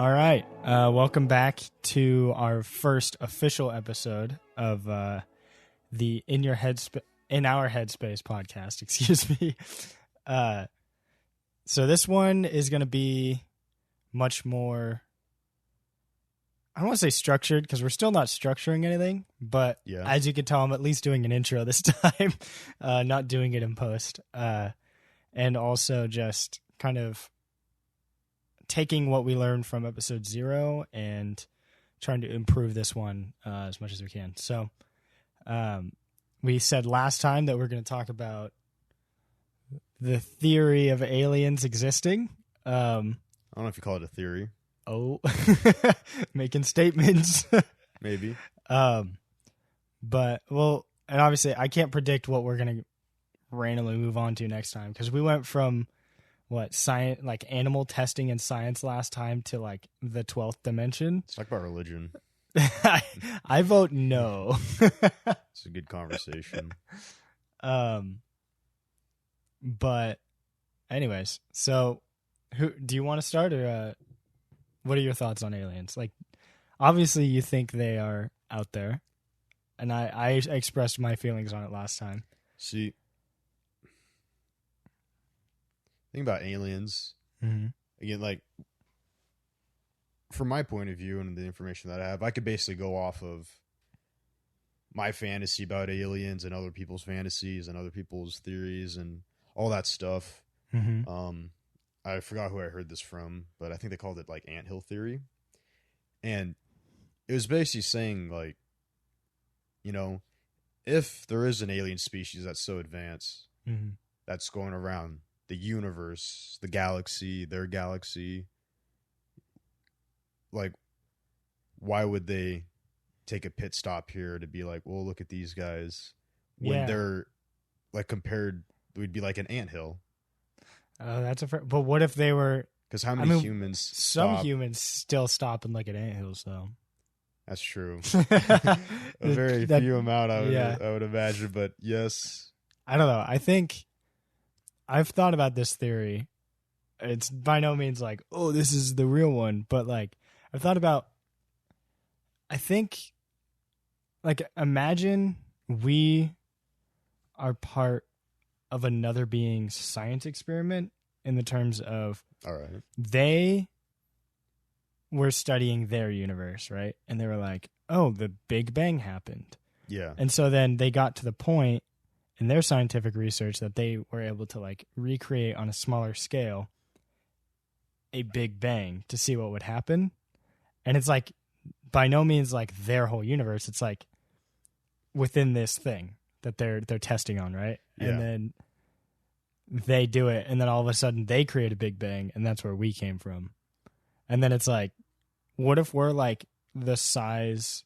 All right. Welcome back to our first official episode of the In Our Headspace podcast. Excuse me. So this one is going to be much more, I don't want to say structured because we're still not structuring anything, but as you can tell, I'm at least doing an intro this time, not doing it in post. And also just kind of taking what we learned from episode 0 and trying to improve this one as much as we can. So we said last time that we're going to talk about the theory of aliens existing. I don't know if you call it a theory. Oh, making statements. Maybe. But, well, and obviously I can't predict what we're going to randomly move on to next time because we went from science, like animal testing and science last time to like the 12th dimension. Let's talk about religion. I vote no. It's a good conversation. But anyways, so who do you want to start, or what are your thoughts on aliens? Like, obviously you think they are out there, and I expressed my feelings on it last time. See, thing about aliens, again, like, from my point of view and the information that I have, I could basically go off of my fantasy about aliens and other people's fantasies and other people's theories and all that stuff. I forgot who I heard this from, but I think they called it like anthill theory. And it was basically saying, like, you know, if there is an alien species that's so advanced that's going around the universe, the galaxy, their galaxy, like, why would they take a pit stop here to be like, well, look at these guys when they're like compared, we'd be like an anthill. Oh, but what if they were? Because how many humans? Some humans still stop and look at anthills, though. That's true. A very few amount, I would imagine, but yes. I don't know. I think I've thought about this theory. It's by no means like, oh, this is the real one, but like I've thought about, I think, like, imagine we are part of another being's science experiment in the terms of, all right, they were studying their universe, right? And they were like, oh, the Big Bang happened. Yeah. And so then they got to the point in their scientific research that they were able to like recreate on a smaller scale a Big Bang to see what would happen. And it's like, by no means like their whole universe. It's like within this thing that they're testing on, right? Yeah. And then they do it, and then all of a sudden they create a Big Bang, and that's where we came from. And then it's like, what if we're like the size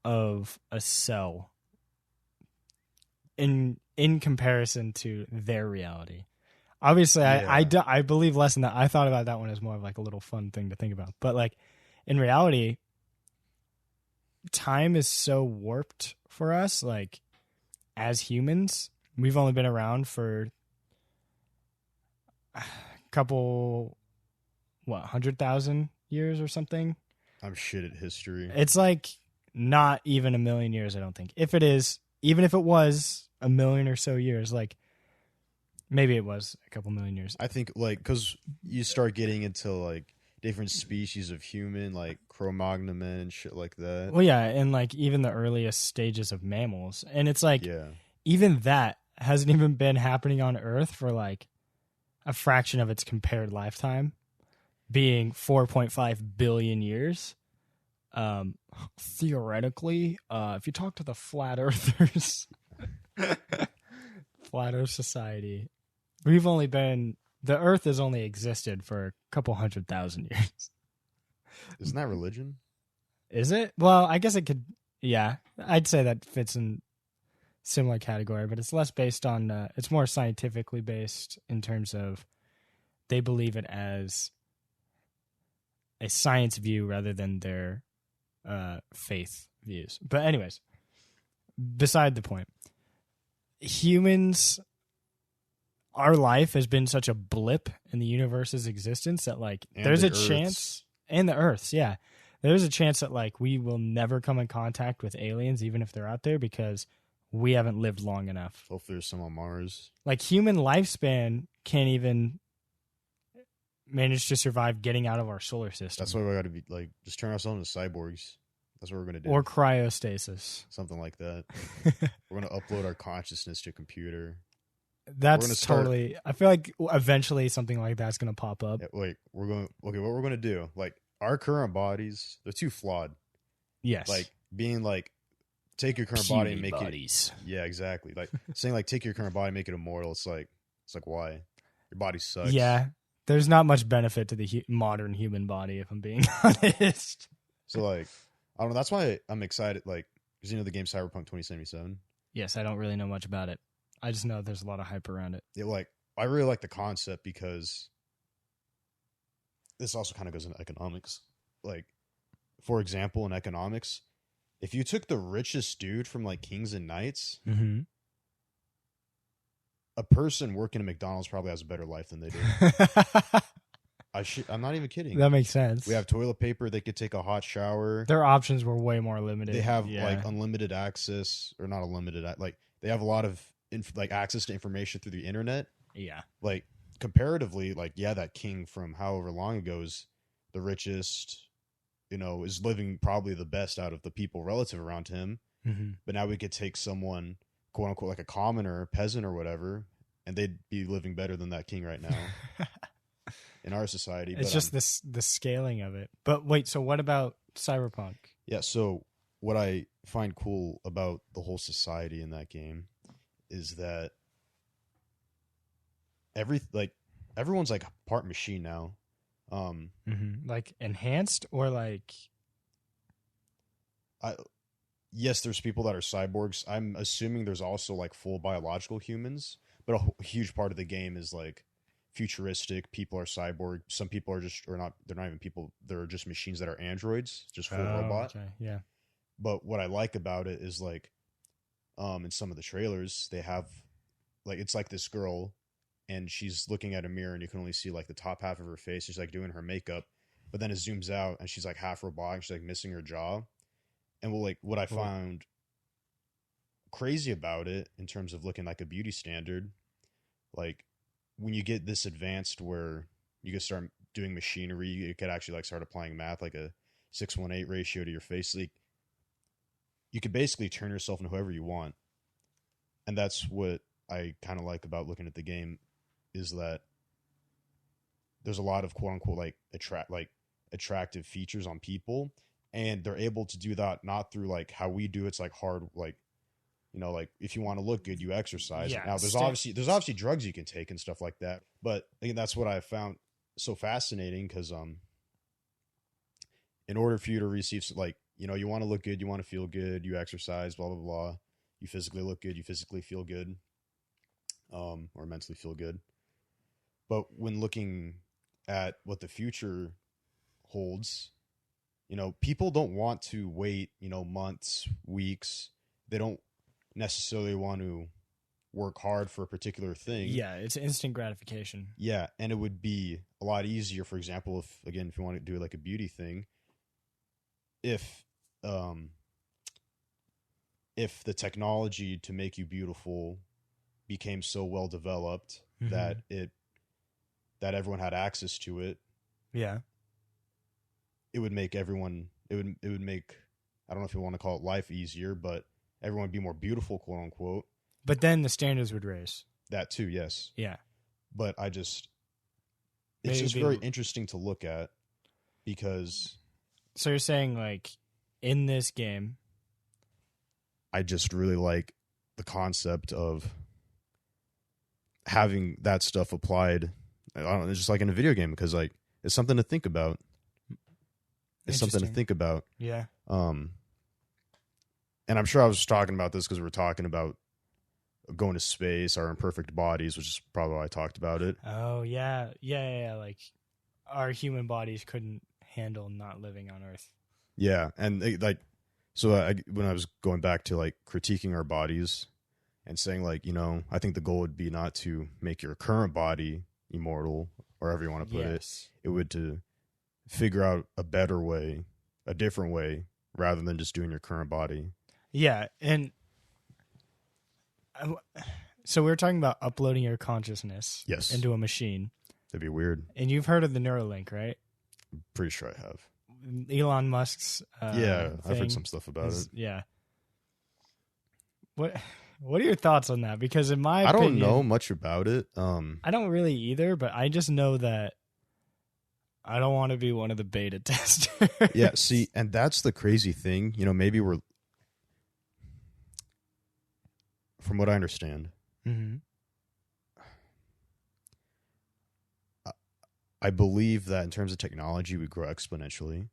of a cell in comparison to their reality? Obviously, I believe less in that. I thought about that one as more of like a little fun thing to think about. But like in reality, time is so warped for us. Like as humans, we've only been around for a couple, 100,000 years or something? I'm shit at history. It's like not even a million years, I don't think. If it is, even if it was a million or so years, like maybe it was a couple million years. I think like, because you start getting into like different species of human, like Cro-Magnon and shit like that. Well, yeah, and like even the earliest stages of mammals. And it's like, even that hasn't even been happening on Earth for like a fraction of its compared lifetime, being 4.5 billion years. Theoretically, if you talk to the flat earthers, Flat Earth Society, the Earth has only existed for a couple 100,000 years. Isn't that religion? Is it? Well, I guess it could. Yeah, I'd say that fits in similar category, but it's less based on. It's more scientifically based in terms of they believe it as a science view rather than their faith views. But anyways, beside the point, humans our life has been such a blip in the universe's existence that like And there's the a chance, and the Earth's, yeah, there's a chance that like we will never come in contact with aliens, even if they're out there, because we haven't lived long enough. Hopefully there's some on Mars. Like human lifespan can't even manage to survive getting out of our solar system. That's why we got to be like, just turn ourselves into cyborgs. That's what we're going to do. Or cryostasis. Something like that. We're going to upload our consciousness to a computer. That's totally. I feel like eventually something like that's going to pop up. Yeah, like what we're going to do? Like our current bodies, they're too flawed. Yes. Like being like, take your current body and make it. Yeah, exactly. Like saying like, take your current body, make it immortal. It's like why your body sucks. Yeah, there's not much benefit to the modern human body, if I'm being honest. So like, I don't know. That's why I'm excited. Like, because you know the game Cyberpunk 2077. Yes, I don't really know much about it. I just know there's a lot of hype around it. Yeah, like I really like the concept because this also kind of goes into economics. Like, for example, in economics, if you took the richest dude from like Kings and Knights, mm-hmm. a person working at McDonald's probably has a better life than they do. I'm not even kidding. That makes sense. We have toilet paper. They could take a hot shower. Their options were way more limited. They have like unlimited access, or not unlimited. Like they have a lot of like access to information through the internet. Yeah. Like comparatively, like that king from however long ago is the richest. You know, is living probably the best out of the people relative around him. Mm-hmm. But now we could take someone, quote unquote, like a commoner, peasant, or whatever, and they'd be living better than that king right now. In our society. It's just the scaling of it. But wait, so what about Cyberpunk? Yeah, so what I find cool about the whole society in that game is that everyone's like part machine now. Mm-hmm. Like enhanced or like yes, there's people that are cyborgs. I'm assuming there's also like full biological humans, but a huge part of the game is like futuristic. People are cyborg. Some people are just, or not, they're not even people. They're just machines that are androids, just full robot. Okay. Yeah. But what I like about it is like, in some of the trailers, they have like, it's like this girl and she's looking at a mirror and you can only see like the top half of her face. She's like doing her makeup, but then it zooms out and she's like half robotic. She's like missing her jaw. And what I found crazy about it in terms of looking like a beauty standard, like, when you get this advanced where you can start doing machinery, you could actually like start applying math, like a 618 ratio to your face. Like you could basically turn yourself into whoever you want. And that's what I kind of like about looking at the game, is that there's a lot of quote unquote like attractive features on people, and they're able to do that not through like how we do. It's like hard, like, you know, like if you want to look good, you exercise. Yeah, now there's obviously drugs you can take and stuff like that. But again, that's what I found so fascinating, because in order for you to receive, like, you know, you want to look good, you want to feel good, you exercise, blah blah blah. You physically look good, you physically feel good, or mentally feel good. But when looking at what the future holds, you know, people don't want to wait, you know, months, weeks. They don't necessarily want to work hard for a particular thing. Yeah, it's instant gratification. Yeah, and it would be a lot easier, for example, if you want to do like a beauty thing, if the technology to make you beautiful became so well developed that everyone had access to it. Yeah. It would make everyone, it would make, I don't know if you want to call it life easier, but everyone would be more beautiful, quote unquote. But then the standards would raise. That too, yes. Yeah. But it's just very interesting to look at, because. So you're saying, like, in this game, I just really like the concept of having that stuff applied. I don't know, just like in a video game, because like it's something to think about. It's something to think about. Yeah. And I'm sure I was talking about this because we were talking about going to space, our imperfect bodies, which is probably why I talked about it. Oh yeah. Like our human bodies couldn't handle not living on Earth. Yeah, and like, so when I was going back to like critiquing our bodies, and saying like, I think the goal would be not to make your current body immortal, or however you want to put it. It would to figure out a better way, a different way, rather than just doing your current body. Yeah, and so we were talking about uploading your consciousness into a machine. That'd be weird. And you've heard of the Neuralink, right? I'm pretty sure I have. Elon Musk's I've heard some stuff about it. Yeah. What are your thoughts on that? Because in my opinion, I don't know much about it. I don't really either, but I just know that I don't want to be one of the beta testers. Yeah, see, and that's the crazy thing. Maybe we're, from what I understand, I believe that in terms of technology, we grow exponentially.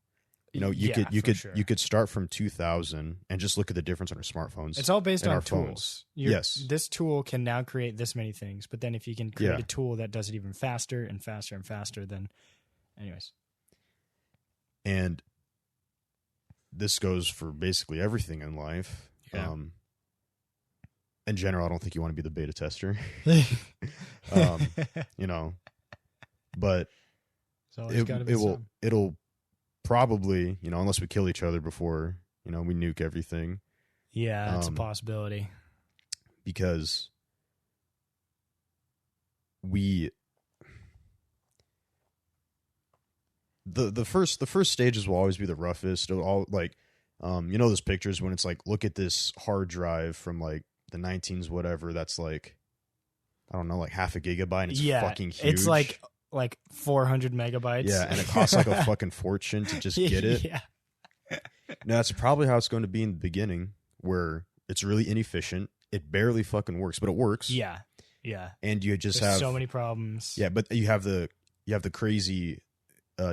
You could start from 2000 and just look at the difference on our smartphones. It's all based on our tools. Yes. This tool can now create this many things, but then if you can create a tool that does it even faster and faster and faster, then anyways. And this goes for basically everything in life. Yeah. In general, I don't think you want to be the beta tester. But it'll probably, unless we kill each other before, we nuke everything. Yeah, it's a possibility. Because the first stages will always be the roughest. It'll all like, those pictures when it's like, look at this hard drive from like the 19s, whatever. That's like, I don't know, like half a gigabyte. And it's fucking huge. It's like 400 megabytes. Yeah, and it costs like a fucking fortune to just get it. Yeah. No, that's probably how it's going to be in the beginning, where it's really inefficient. It barely fucking works, but it works. Yeah. Yeah. And you just There's have so many problems. Yeah, but you have the crazy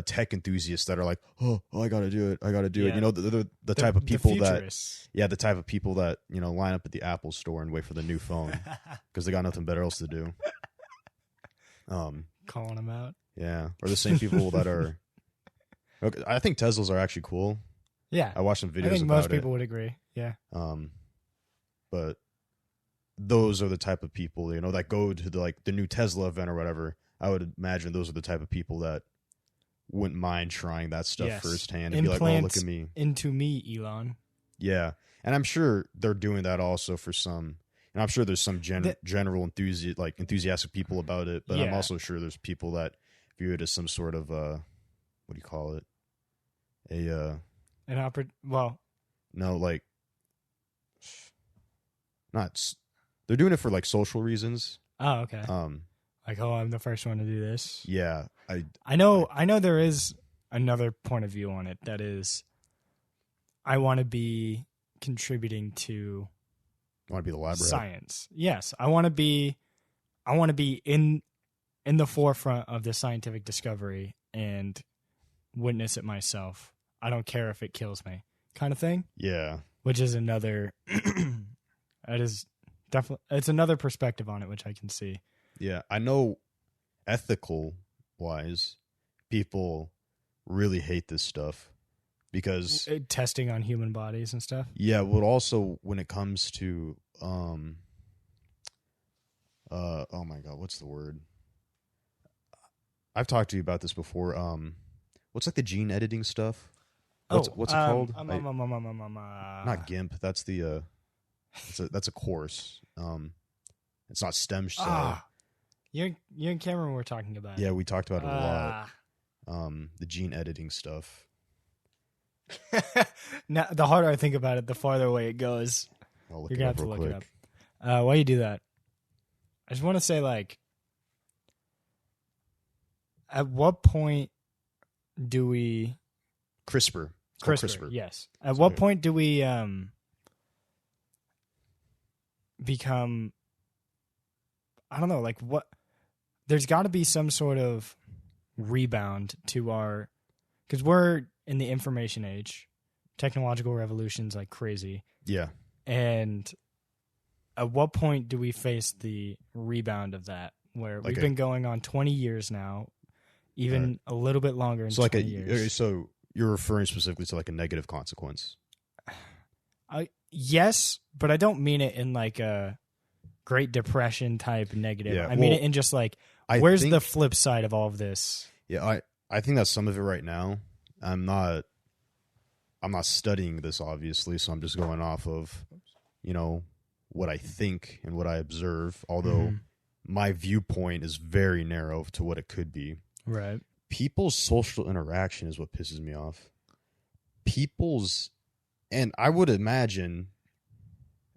tech enthusiasts that are like, oh, I got to do it. I got to do it. The type of people the type of people that, line up at the Apple store and wait for the new phone because they got nothing better else to do. Calling them out. Yeah. Or the same people that are, okay, I think Teslas are actually cool. Yeah. I watched some videos about it. I think most people would agree. Yeah. But those are the type of people, that go to the new Tesla event or whatever. I would imagine those are the type of people that wouldn't mind trying that stuff firsthand and be like, oh, look at me. Into me, Elon. Yeah. And I'm sure they're doing that also for some, and I'm sure there's some general enthusiastic people about it, but I'm also sure there's people that view it as some sort of, what do you call it? They're doing it for like social reasons. Oh, okay. Like, oh, I'm the first one to do this. Yeah. I know there is another point of view on it. That is, I want to be contributing to the lab science. Yes. I want to be in the forefront of the scientific discovery and witness it myself. I don't care if it kills me, kind of thing. Yeah. Which is another, it's another perspective on it, which I can see. Yeah. I know ethical wise, people really hate this stuff because testing on human bodies and stuff. Yeah. But also when it comes to, oh my God, what's the word? I've talked to you about this before. What's like the gene editing stuff? What's it called? Not GIMP. That's the that's a course. It's not stem cell. You and Cameron were talking about it. Yeah, we talked about it a lot. The gene editing stuff. Now, the harder I think about it, the farther away it goes. You're gonna have to look it up. Why do you do that? I just want to say, like, at what point do we CRISPR, yes. At what point do we become, I don't know, like what, there's got to be some sort of rebound to our, because we're in the information age, technological revolution's like crazy. Yeah. And at what point do we face the rebound of that, where we've been going on 20 years now, even a little bit longer in 20 years. So you're referring specifically to like a negative consequence? Yes, but I don't mean it in like a Great Depression type negative. Yeah, I mean it in just like, where's the flip side of all of this? Yeah, I think that's some of it right now. I'm not studying this, obviously, so I'm just going off of, what I think and what I observe, although my viewpoint is very narrow to what it could be. Right. People's social interaction is what pisses me off. And I would imagine,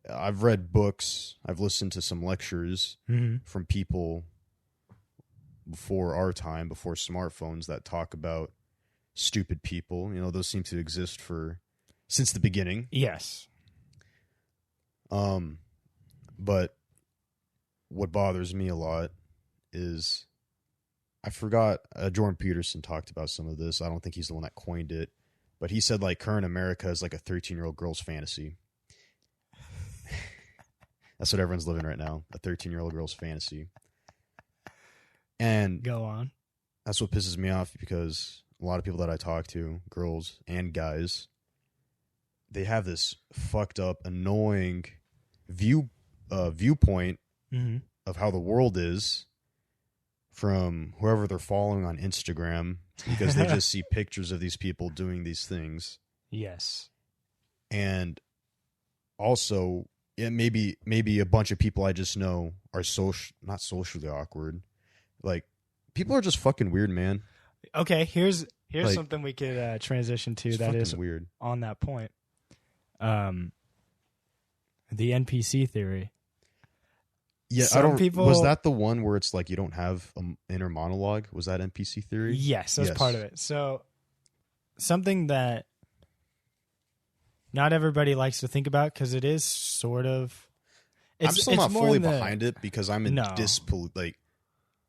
I've read books, I've listened to some lectures from people before our time, before smartphones, that talk about stupid people. Those seem to exist since the beginning. Yes. But what bothers me a lot is, I forgot, Jordan Peterson talked about some of this. I don't think he's the one that coined it, but he said like current America is like a 13-year-old girl's fantasy. That's what everyone's living right now, a 13-year-old girl's fantasy. And go on. That's what pisses me off, because a lot of people that I talk to, girls and guys, they have this fucked up, annoying viewpoint of how the world is from whoever they're following on Instagram, because they just see pictures of these people doing these things. Yes. And also, maybe a bunch of people I just know are not socially awkward. Like, people are just fucking weird, man. Okay, here's like, something we could transition to that is weird on that point. The NPC theory. Yeah, was that the one where it's like you don't have an inner monologue? Was that NPC theory? Yes, that's part of it. So, something that not everybody likes to think about, because it is sort of. I'm still not fully behind it, because I'm in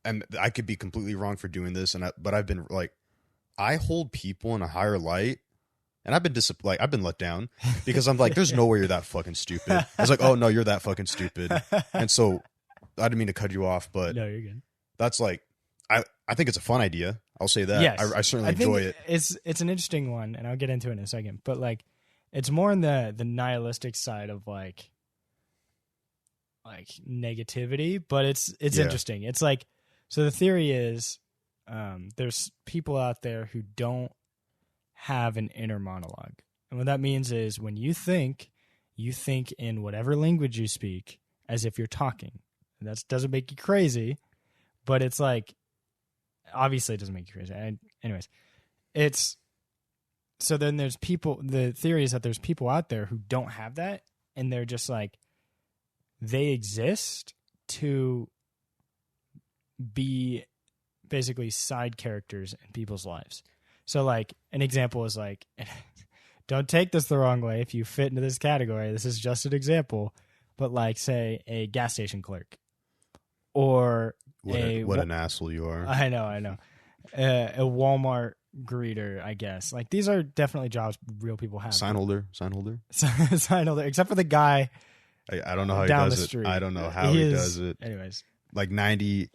and I could be completely wrong for doing this, but I've been like, I hold people in a higher light. And I've been I've been let down, because I'm like, there's no way you're that fucking stupid. I was like, oh no, you're that fucking stupid. And so I didn't mean to cut you off, but no, you're good. That's like, I think it's a fun idea. I'll say that. Yes. I certainly enjoy it. It's an interesting one, and I'll get into it in a second. But like, it's more in the nihilistic side of like negativity, but it's interesting. It's like, so the theory is, there's people out there who don't have an inner monologue. And what that means is, when you think in whatever language you speak as if you're talking. And that doesn't make you crazy, but it's like, obviously it doesn't make you crazy. Anyways, so then there's people, the theory is that there's people out there who don't have that, and they're just like, they exist to be basically side characters in people's lives. So, like, an example is like, don't take this the wrong way if you fit into this category. This is just an example. But, like, say, a gas station clerk. Or what an asshole you are. I know. A Walmart greeter, I guess. Like, these are definitely jobs real people have. Sign holder. Sign holder. Except for the guy I don't know how he down does the it. street. I don't know how he does it. Anyways. Like 90+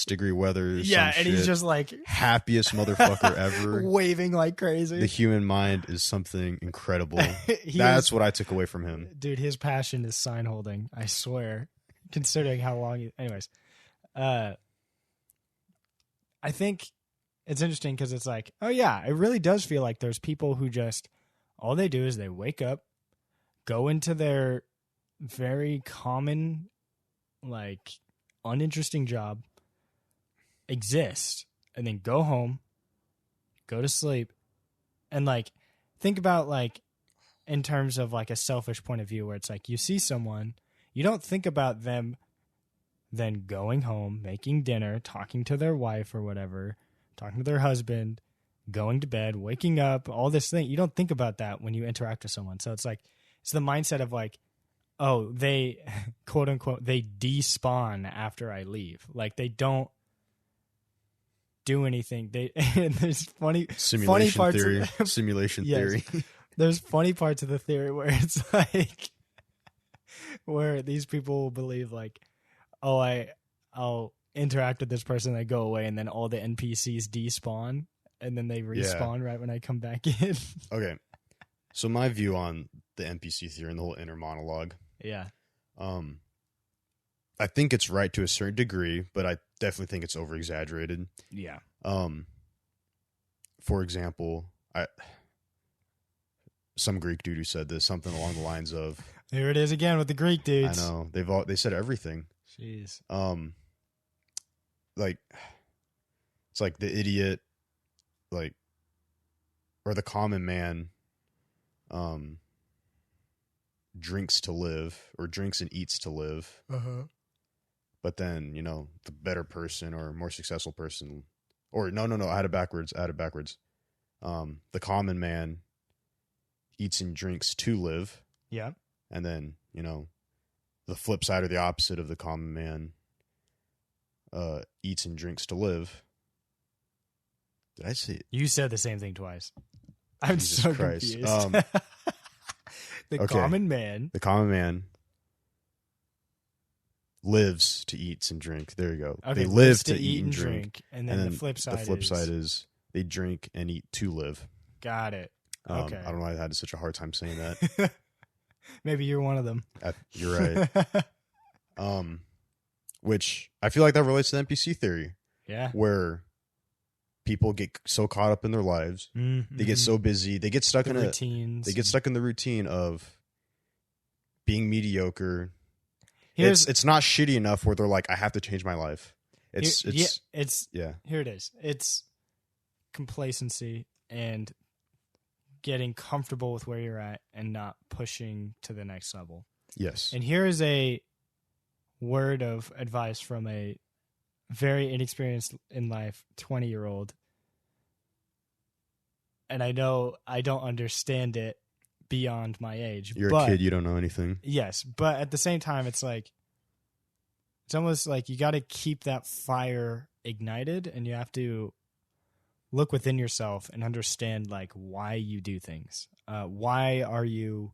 degree weather. Yeah, and he's just like happiest motherfucker ever, waving like crazy. The human mind is something incredible. That's what I took away from him. Dude, his passion is sign holding, I swear. Considering how long anyways. I think it's interesting because it's like, oh yeah, it really does feel like there's people who just, all they do is they wake up, go into their very common, like, uninteresting job, exist, and then go home, go to sleep, and like, think about like, in terms of like a selfish point of view, where it's like, you see someone, you don't think about them then going home, making dinner, talking to their wife or whatever, talking to their husband, going to bed, waking up, all this thing. You don't think about that when you interact with someone. So it's like, it's the mindset of like, oh, they, quote unquote, they despawn after I leave. Like, they don't do anything. There's funny parts theory. Simulation theory. There's funny parts of the theory where it's like, where these people will believe like, oh, I'll interact with this person, I go away, and then all the NPCs despawn, and then they respawn right when I come back in. Okay. So my view on the NPC theory and the whole inner monologue. Yeah. I think it's right to a certain degree, but I definitely think it's over exaggerated. Yeah. For example, some Greek dude who said this, something along the lines of, here it is again with the Greek dudes. I know they said everything. Jeez. Like it's like the idiot, like, or the common man, drinks to live, or drinks and eats to live. But then, you know, the better person or more successful person, or no, I had it backwards. The common man eats and drinks to live. Yeah. And then, you know, the flip side or the opposite of the common man eats and drinks to live. Did I say it? You said the same thing twice. I'm Jesus so Christ. confused. The common man lives to eat and drink. There you go. Okay, they live to eat and drink. And then the flip side is they drink and eat to live. Got it. Okay. I don't know why I had such a hard time saying that. Maybe you're one of them. You're right. Which I feel like that relates to the NPC theory. Yeah. Where people get so caught up in their lives, they get so busy, they get stuck in routines. They get stuck in the routine of being mediocre. It's not shitty enough where they're like, I have to change my life. Here it is. It's complacency and getting comfortable with where you're at and not pushing to the next level. Yes. And here is a word of advice from a very inexperienced in life 20-year-old. And I know I don't understand it beyond my age. You're a kid, you don't know anything. Yes, but at the same time, it's almost like you got to keep that fire ignited, and you have to look within yourself and understand like why you do things. Why are you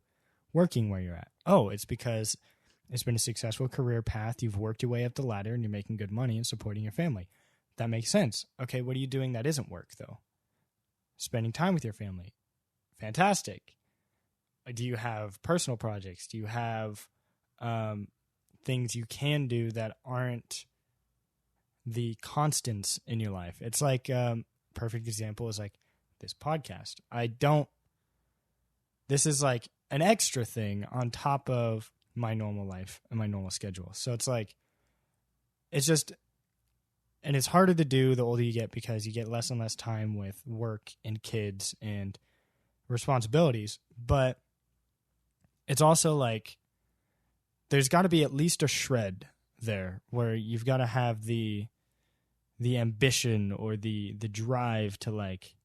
working where you're at? Oh, it's because it's been a successful career path. You've worked your way up the ladder and you're making good money and supporting your family. That makes sense. Okay, what are you doing that isn't work though? Spending time with your family. Fantastic. Do you have personal projects? Do you have things you can do that aren't the constants in your life? It's like perfect example is like this podcast. This is like an extra thing on top of my normal life and my normal schedule. So it's like, and it's harder to do the older you get because you get less and less time with work and kids and responsibilities. But it's also like, there's got to be at least a shred there where you've got to have the ambition or the drive to like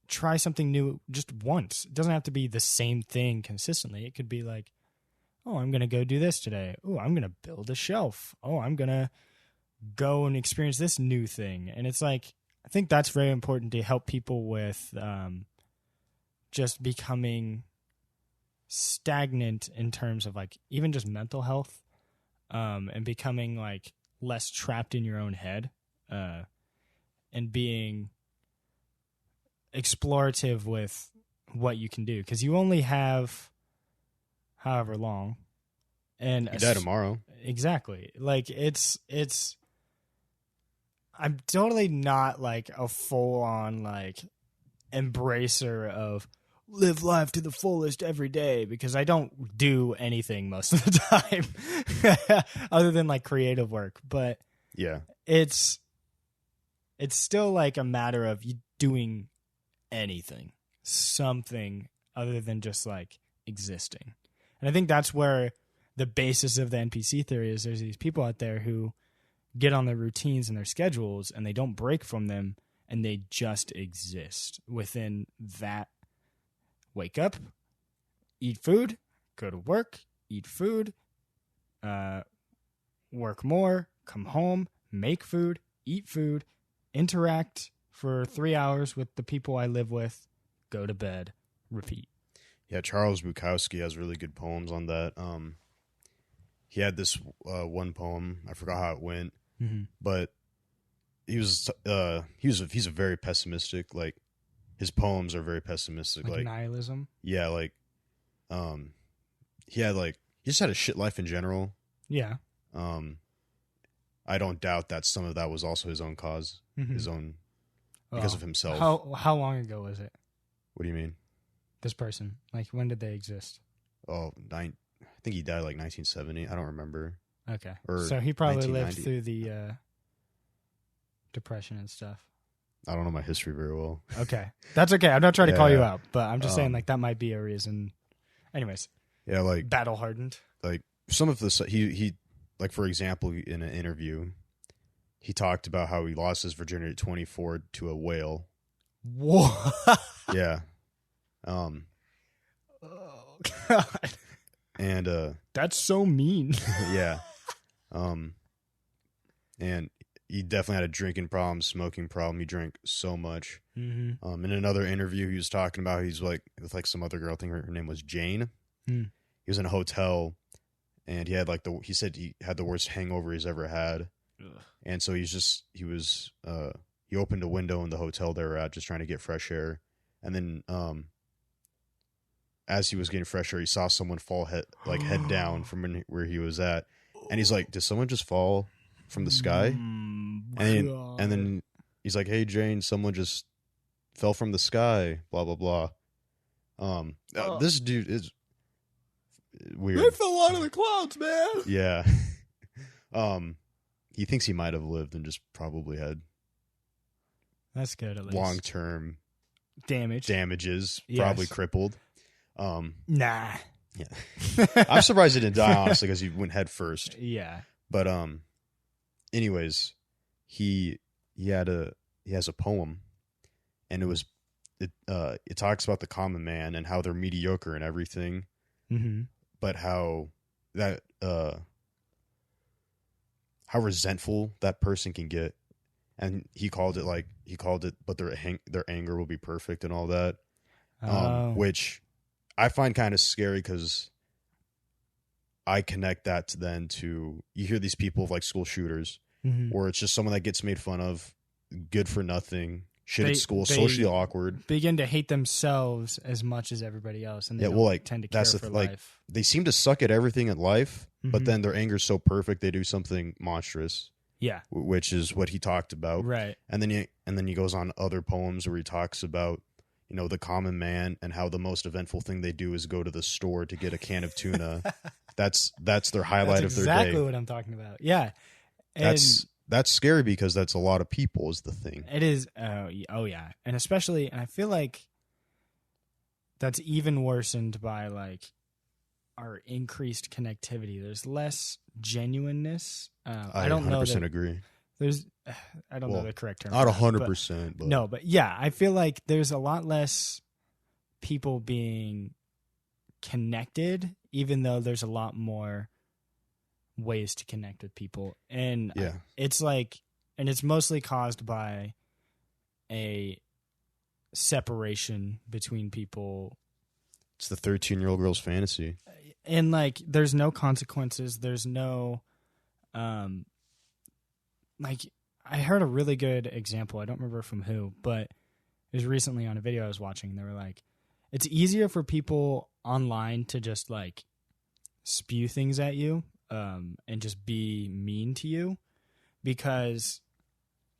try something new just once. It doesn't have to be the same thing consistently. It could be like, oh, I'm going to go do this today. Oh, I'm going to build a shelf. Oh, I'm going to go and experience this new thing. And it's like, I think that's very important to help people with just becoming stagnant in terms of like even just mental health, and becoming like less trapped in your own head, and being explorative with what you can do, because you only have however long, and you die tomorrow. Exactly. Like it's I'm totally not like a full on like embracer of live life to the fullest every day, because I don't do anything most of the time other than like creative work. But yeah, it's still like a matter of you doing something other than just like existing. And I think that's where the basis of the NPC theory is. There's these people out there who get on their routines and their schedules and they don't break from them, and they just exist within that. Wake up, eat food, go to work, eat food, work more, come home, make food, eat food, interact for 3 hours with the people I live with, go to bed, repeat. Yeah, Charles Bukowski has really good poems on that. He had this one poem, I forgot how it went, but he's a very pessimistic, like, his poems are very pessimistic, like nihilism. Yeah, like, he just had a shit life in general. Yeah. I don't doubt that some of that was also his own cause, his own, because of himself. How long ago was it? What do you mean? This person, like, when did they exist? Oh, I think he died like 1970. I don't remember. Okay, or so he probably lived through the Depression and stuff. I don't know my history very well. Okay, that's okay. I'm not trying to call you out, but I'm just saying, like, that might be a reason. Anyways, yeah, like battle hardened. Like some of this, he like, for example, in an interview, he talked about how he lost his virginity at 24 to a whale. What? Yeah. Oh God. And that's so mean. Yeah. And he definitely had a drinking problem, smoking problem. He drank so much. In another interview, he was talking about he's like with like some other girl. I think her name was Jane. He was in a hotel, and he had like he said he had the worst hangover he's ever had. Ugh. And so he opened a window in the hotel they were at, just trying to get fresh air. And then as he was getting fresh air, he saw someone fall head down from where he was at, and he's like, "Did someone just fall from the sky?" And then he's like, "Hey Jane, someone just fell from the sky." Blah blah blah. This dude is weird. They fell out of the clouds, man. Yeah. He thinks he might have lived and just probably had that's good, at least long-term damages. Yes. Probably crippled. Nah. Yeah. I'm surprised he didn't die, honestly, because he went head first. Yeah. But anyways, he has a poem, and it talks about the common man and how they're mediocre and everything, but how that how resentful that person can get, and he called it, but their anger will be perfect and all that, which I find kind of scary because I connect that to you hear these people like school shooters, where it's just someone that gets made fun of, good for nothing, shit at school, socially awkward, begin to hate themselves as much as everybody else, and they tend to care for life. They seem to suck at everything in life, but then their anger's so perfect they do something monstrous. Yeah, which is what he talked about, right? And then he goes on other poems where he talks about, you know, the common man and how the most eventful thing they do is go to the store to get a can of tuna. That's their highlight of their day. Exactly what I'm talking about. Yeah, and that's scary because that's a lot of people is the thing. It is. Oh yeah, and especially, and I feel like that's even worsened by like our increased connectivity. There's less genuineness. I don't 100% know. 100% agree. There's, I don't know the correct term. Not 100%. But no, but yeah, I feel like there's a lot less people being connected, even though there's a lot more ways to connect with people. And it's like, and it's mostly caused by a separation between people. It's the 13-year-old girl's fantasy. And like, there's no consequences. There's no, like, I heard a really good example. I don't remember from who, but it was recently on a video I was watching. They were like, it's easier for people online to just like spew things at you, and just be mean to you because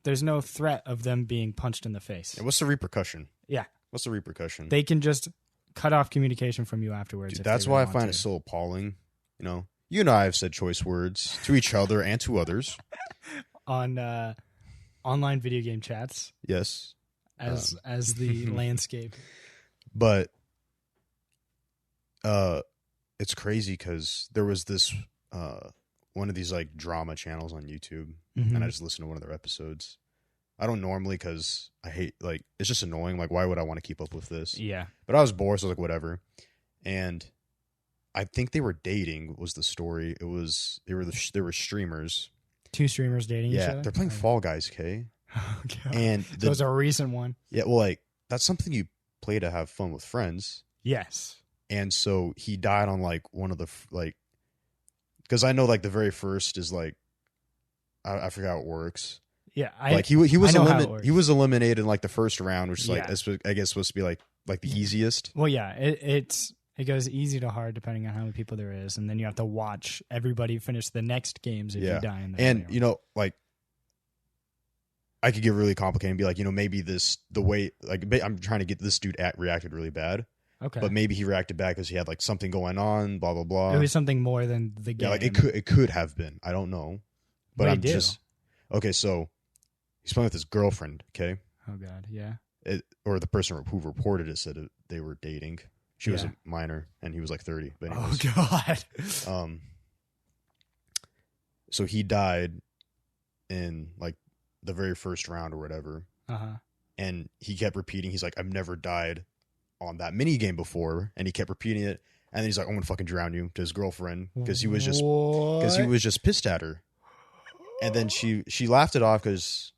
there's no threat of them being punched in the face. And what's the repercussion? Yeah. What's the repercussion? They can just cut off communication from you afterwards. Dude, that's why I find it so appalling. You know, you and I have said choice words to each other and to others on online video game chats. Yes, as the landscape. But it's crazy because there was this one of these like drama channels on YouTube, and I just listened to one of their episodes. I don't normally because I hate, like, it's just annoying. Like, why would I want to keep up with this? Yeah. But I was bored, so I was like, whatever. And I think they were dating was the story. They were streamers. Two streamers dating each other? Yeah, they're playing Fall Guys, Kay. Oh, God. And that was a recent one. Yeah, well, like, that's something you play to have fun with friends. Yes. And so he died on, like, one of the, like, because I know, like, the very first is, like, I forgot how it works. Yeah, he was eliminated in like the first round, which is like I guess supposed to be like the easiest. Well, yeah, it's It goes easy to hard depending on how many people there is, and then you have to watch everybody finish the next games if you die in the And video. you know, like, I could get really complicated and be like, you know, maybe the way, like, I'm trying to get this dude reacted really bad. Okay. But maybe he reacted bad because he had like something going on, blah blah blah. It was something more than the game. Yeah, like it could have been. I don't know. But I'm just okay. So he's playing with his girlfriend. Okay. Oh God, yeah. Or the person who reported it said they were dating. She was a minor, and he was like 30. But anyways, oh God. So he died in like the very first round or whatever. And he kept repeating. He's like, I've never died on that mini game before, and he kept repeating it. And then he's like, I'm gonna fucking drown you, to his girlfriend, because he was just pissed at her. And then she laughed it off because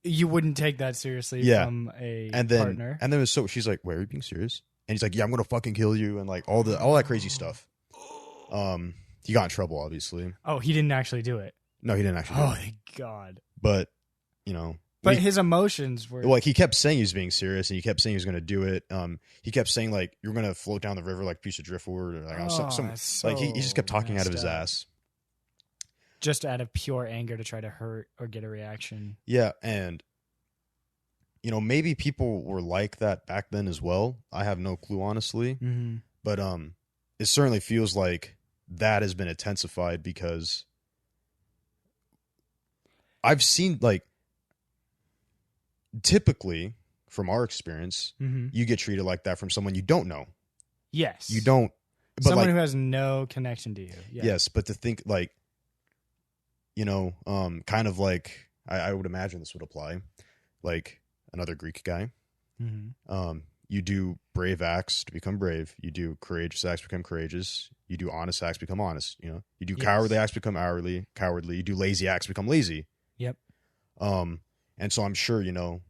you wouldn't take that seriously from a partner. And then she's like, "Why are you being serious?" And he's like, "Yeah, I'm gonna fucking kill you," and like all that crazy stuff. He got in trouble, obviously. Oh, he didn't actually do it. No, he didn't actually. Do it. Thank God. But you know. But his emotions were like he kept saying he was being serious, and he kept saying he was going to do it. He kept saying like you're going to float down the river like a piece of driftwood, or like like he just kept talking out of his ass, just out of pure anger to try to hurt or get a reaction. Yeah, and you know maybe people were like that back then as well. I have no clue, honestly, but it certainly feels like that has been intensified because I've seen like. Typically, from our experience, you get treated like that from someone you don't know. Yes. You don't. But someone who has no connection to you. Yeah. Yes, but to think like, you know, kind of like, I would imagine this would apply, like another Greek guy. You do brave acts to become brave. You do courageous acts to become courageous. You do honest acts to become honest. You know, you do cowardly acts to become cowardly. You do lazy acts to become lazy. Yep. And so I'm sure, you know,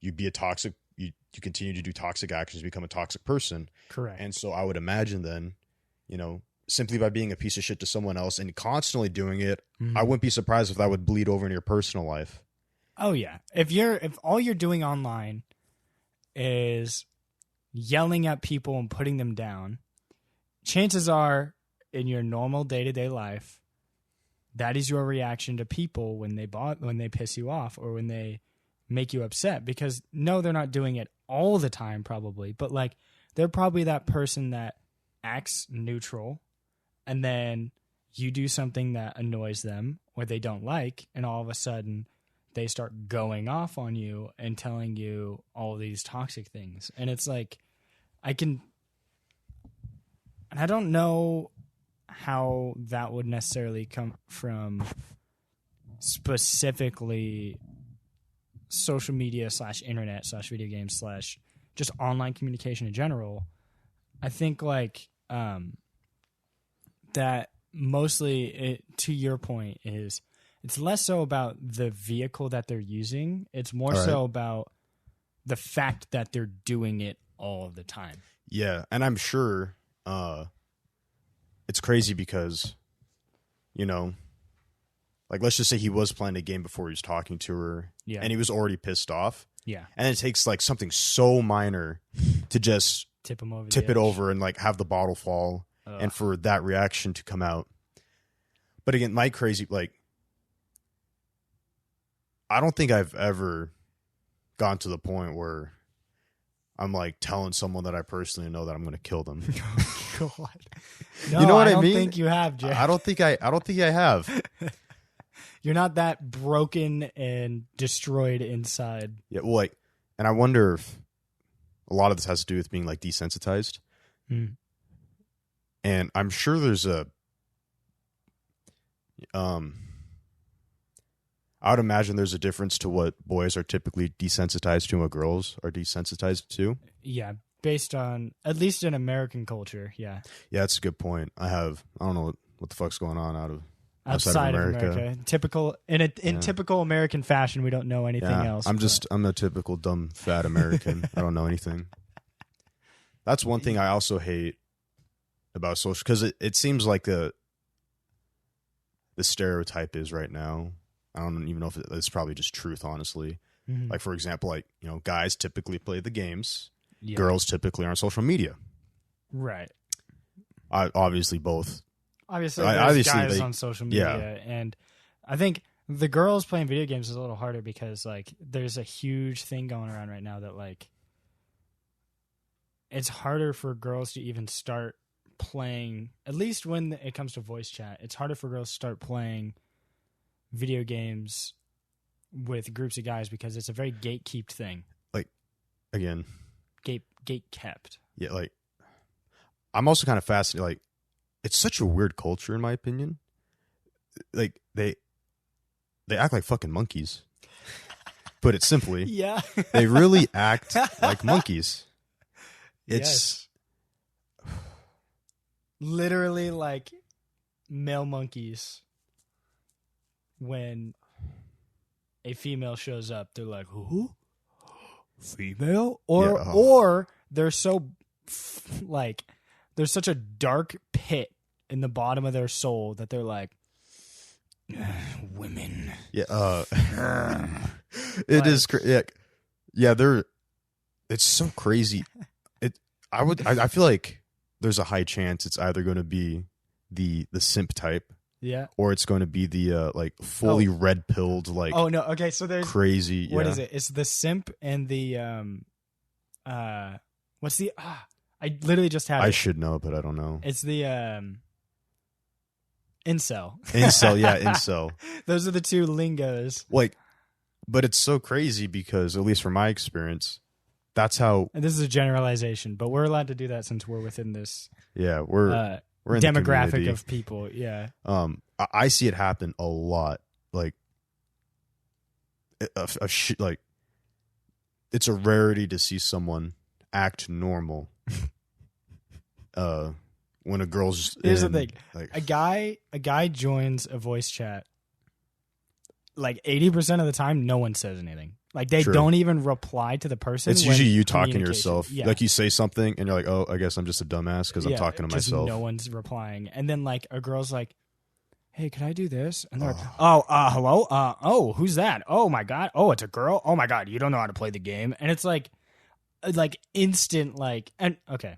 you'd be a toxic, you continue to do toxic actions, become a toxic person. Correct. And so I would imagine then, you know, simply by being a piece of shit to someone else and constantly doing it, I wouldn't be surprised if that would bleed over into your personal life. Oh yeah. If all you're doing online is yelling at people and putting them down, chances are in your normal day-to-day life, that is your reaction to people when they piss you off or when they make you upset. Because no, they're not doing it all the time probably, but like they're probably that person that acts neutral and then you do something that annoys them or they don't like, and all of a sudden they start going off on you and telling you all these toxic things. And it's like, I don't know how that would necessarily come from specifically social media / internet / video games / just online communication in general. I think like that mostly to your point is it's less so about the vehicle that they're using. It's more so about the fact that they're doing it all the time. Yeah. And I'm sure, it's crazy because, you know, like let's just say he was playing a game before he was talking to her, and he was already pissed off. Yeah, and it takes like something so minor to just tip it over and like have the bottle fall, and for that reaction to come out. But again, my crazy like, I don't think I've ever gotten to the point where I'm like telling someone that I personally know that I'm going to kill them. Oh, God. No, you know what I mean? I don't think you have, Jay. I don't think I have. You're not that broken and destroyed inside. Yeah, well, like, and I wonder if a lot of this has to do with being like desensitized. And I'm sure there's I would imagine there's a difference to what boys are typically desensitized to and what girls are desensitized to. Yeah, based on, at least in American culture, yeah. Yeah, that's a good point. I don't know what the fuck's going on outside of America. Typical in typical American fashion, we don't know anything else. I'm a typical dumb fat American. I don't know anything. That's one thing I also hate about social, because it seems like the stereotype is right now. I don't even know if it's probably just truth, honestly. Like, for example, like, you know, guys typically play the games. Yeah. Girls typically are on social media. Right. Obviously both. Obviously, there's guys on social media, and I think the girls playing video games is a little harder because like there's a huge thing going around right now that like it's harder for girls to even start playing, at least when it comes to voice chat. It's harder for girls to start playing video games with groups of guys because it's a very gatekept thing. Like, again, gate kept. Yeah, like I'm also kind of fascinated. Like, it's such a weird culture, in my opinion. Like they act like fucking monkeys. Put it simply, yeah, they really act like monkeys. It's literally like male monkeys. When a female shows up, they're like, "Who? Female?" Or they're so like there's such a dark pit in the bottom of their soul that they're like, women. Yeah, it is. Yeah, they're. It's so crazy. I feel like there's a high chance it's either going to be the simp type, yeah, or it's going to be the like fully red pilled like. Oh no! Okay, so there's crazy. What is it? It's the simp and the what's the I literally just had. I should know, but I don't know. It's the incel. Incel, yeah, incel. Those are the two lingos. Like, but it's so crazy because, at least from my experience, that's how. And this is a generalization, but we're allowed to do that since we're within this. Yeah, we're in demographic of people. Yeah. I see it happen a lot. Like, like, it's a rarity to see someone act normal. When a girl's here's the thing, like, a guy joins a voice chat, like 80% of the time no one says anything. Like they don't even reply to the person. It's usually you talking to yourself. Yeah. Like you say something and you're like, oh, I guess I'm just a dumbass because I'm talking to myself. No one's replying. And then like a girl's like, hey, can I do this? And they're like, hello? Oh, who's that? Oh my God. Oh, it's a girl? Oh my God, you don't know how to play the game. And it's like instant, like, and okay.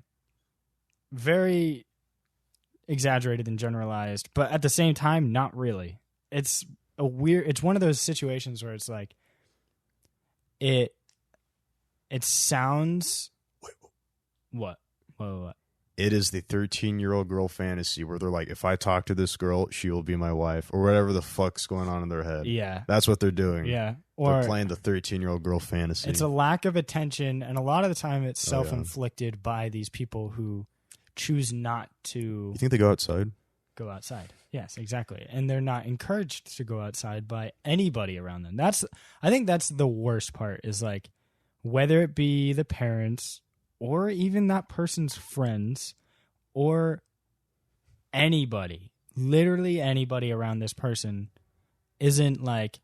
Very exaggerated and generalized, but at the same time, not really. It's one of those situations where it's like, it sounds, what? It is the 13-year-old girl fantasy where they're like, if I talk to this girl, she will be my wife, or whatever the fuck's going on in their head. Yeah. That's what they're doing. Yeah. Or they're playing the 13-year-old girl fantasy. It's a lack of attention, and a lot of the time it's self-inflicted by these people who choose not to. You think they go outside? Go outside. Yes, exactly. And they're not encouraged to go outside by anybody around them. I think that's the worst part, is like, whether it be the parents or even that person's friends or anybody, literally anybody around this person isn't like,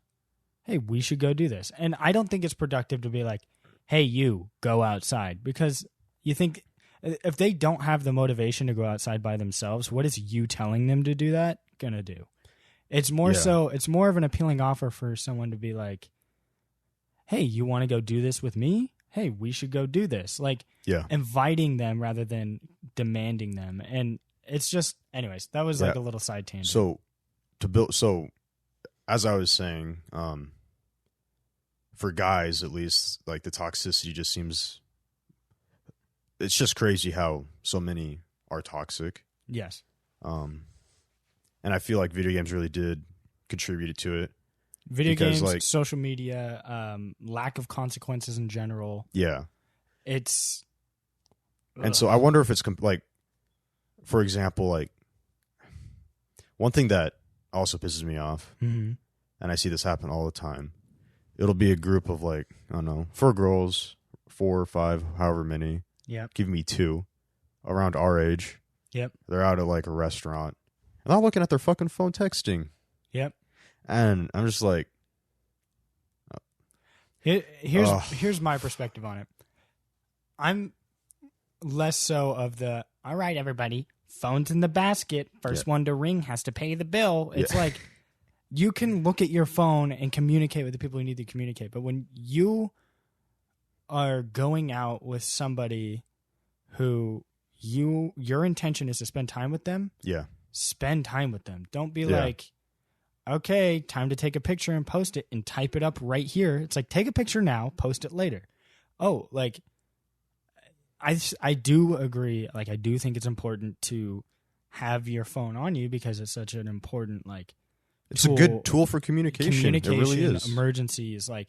hey, we should go do this. And I don't think it's productive to be like, hey, you go outside, because you think, if they don't have the motivation to go outside by themselves, what is you telling them to do that gonna do? It's more it's more of an appealing offer for someone to be like, hey, you want to go do this with me? Hey, we should go do this. Like, inviting them rather than demanding them. And it's just, anyways, that was like a little side tangent. So as I was saying, for guys at least, like the toxicity just seems. It's just crazy how so many are toxic. Yes. And I feel like video games really did contribute to it. Video games, like, social media, lack of consequences in general. Yeah. It's. And so I wonder if it's like, for example, like, one thing that also pisses me off, and I see this happen all the time, it'll be a group of like, I don't know, 4 girls, 4 or 5, however many. Yep. Give me 2 around our age. Yep. They're out at like a restaurant and they're looking at their fucking phone texting. Yep. And I'm just like, here's my perspective on it. I'm less so of the, all right, everybody, phones in the basket. First one to ring has to pay the bill. It's like, you can look at your phone and communicate with the people you need to communicate. But when you are going out with somebody who your intention is to spend time with them. Yeah. Spend time with them. Don't be like, okay, time to take a picture and post it and type it up right here. It's like, take a picture now, post it later. Oh, like, I do agree. Like, I do think it's important to have your phone on you because it's such an important, like, it's a good tool for communication. It really is. Emergencies, like,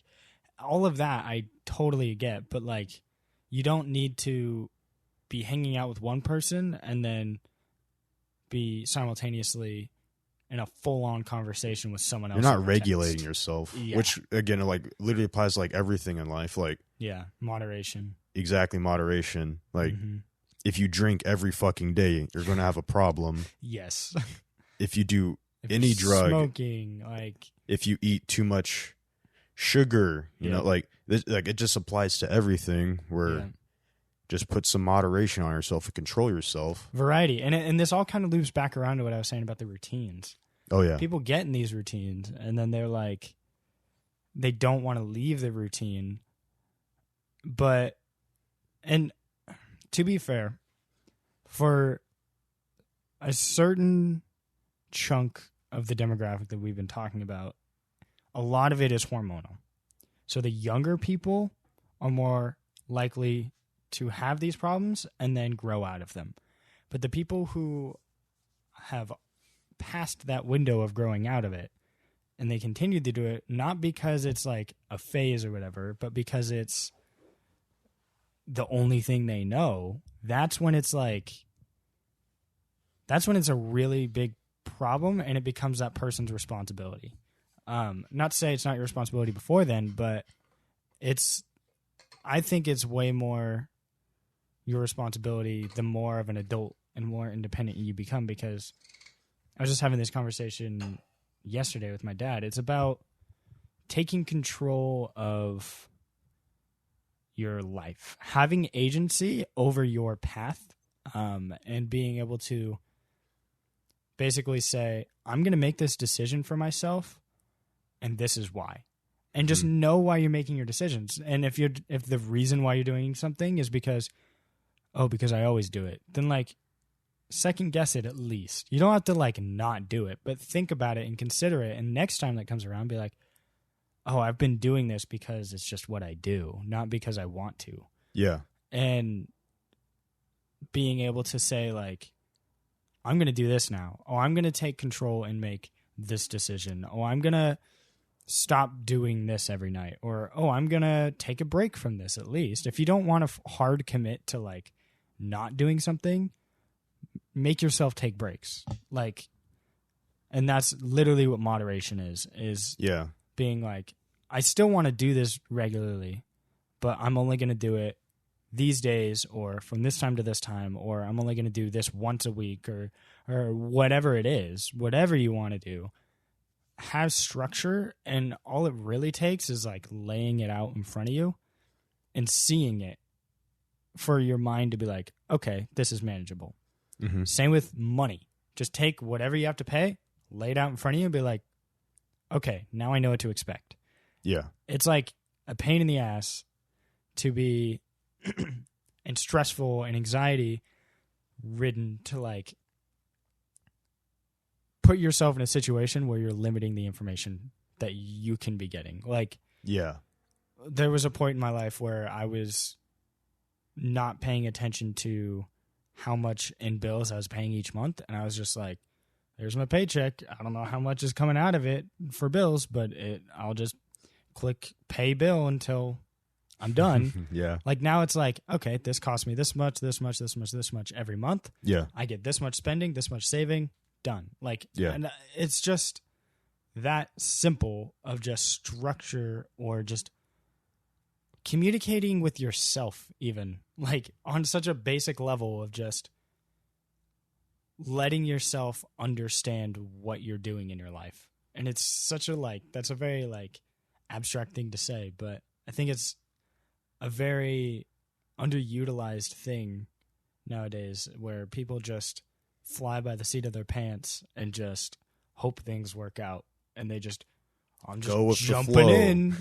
all of that I totally get. But, like, you don't need to be hanging out with one person and then be simultaneously in a full-on conversation with someone else. You're not regulating yourself, which, again, like, literally applies to, like, everything in life. Like, moderation. Exactly, moderation. Like, if you drink every fucking day, you're going to have a problem. Yes. If you do any drug, smoking, like, if you eat too much sugar, you know, like, it just applies to everything. Where just put some moderation on yourself and control yourself. Variety. And this all kind of loops back around to what I was saying about the routines. Oh, yeah. People get in these routines, and then they're like, they don't want to leave the routine. But, and to be fair, for a certain chunk of the demographic that we've been talking about, a lot of it is hormonal. So the younger people are more likely to have these problems and then grow out of them. But the people who have passed that window of growing out of it and they continue to do it, not because it's like a phase or whatever, but because it's the only thing they know, that's when it's a really big problem and it becomes that person's responsibility. Not to say it's not your responsibility before then, but I think it's way more your responsibility the more of an adult and more independent you become, because I was just having this conversation yesterday with my dad. It's about taking control of your life, having agency over your path, and being able to basically say, I'm going to make this decision for myself, and this is why. And just know why you're making your decisions. And if the reason why you're doing something is because I always do it, then, like, second guess it at least. You don't have to, like, not do it, but think about it and consider it. And next time that comes around, be like, oh, I've been doing this because it's just what I do, not because I want to. Yeah. And being able to say, like, I'm going to do this now. Oh, I'm going to take control and make this decision. Oh, I'm going to stop doing this every night. Or, oh, I'm going to take a break from this at least. If you don't want to hard commit to, like, not doing something, make yourself take breaks. Like, and that's literally what moderation is being like, I still want to do this regularly, but I'm only going to do it these days or from this time to this time, or I'm only going to do this once a week or whatever it is, whatever you want to do. Have structure, and all it really takes is, like, laying it out in front of you and seeing it for your mind to be like, okay, this is manageable. Mm-hmm. Same with money. Just take whatever you have to pay, lay it out in front of you and be like, okay, now I know what to expect. Yeah. It's like a pain in the ass to be and stressful and anxiety ridden to, like, put yourself in a situation where you're limiting the information that you can be getting. Like, yeah, there was a point in my life where I was not paying attention to how much in bills I was paying each month. And I was just like, there's my paycheck. I don't know how much is coming out of it for bills, but I'll just click pay bill until I'm done. Yeah. Like, now it's like, okay, this costs me this much, this much, this much, this much every month. Yeah. I get this much spending, this much saving, done. Like, yeah. And it's just that simple of just structure, or just communicating with yourself, even, like, on such a basic level of just letting yourself understand what you're doing in your life. And it's such a, like, that's a very, like, abstract thing to say, but I think it's a very underutilized thing nowadays, where people just fly by the seat of their pants and just hope things work out, and they just, I'm just jumping in,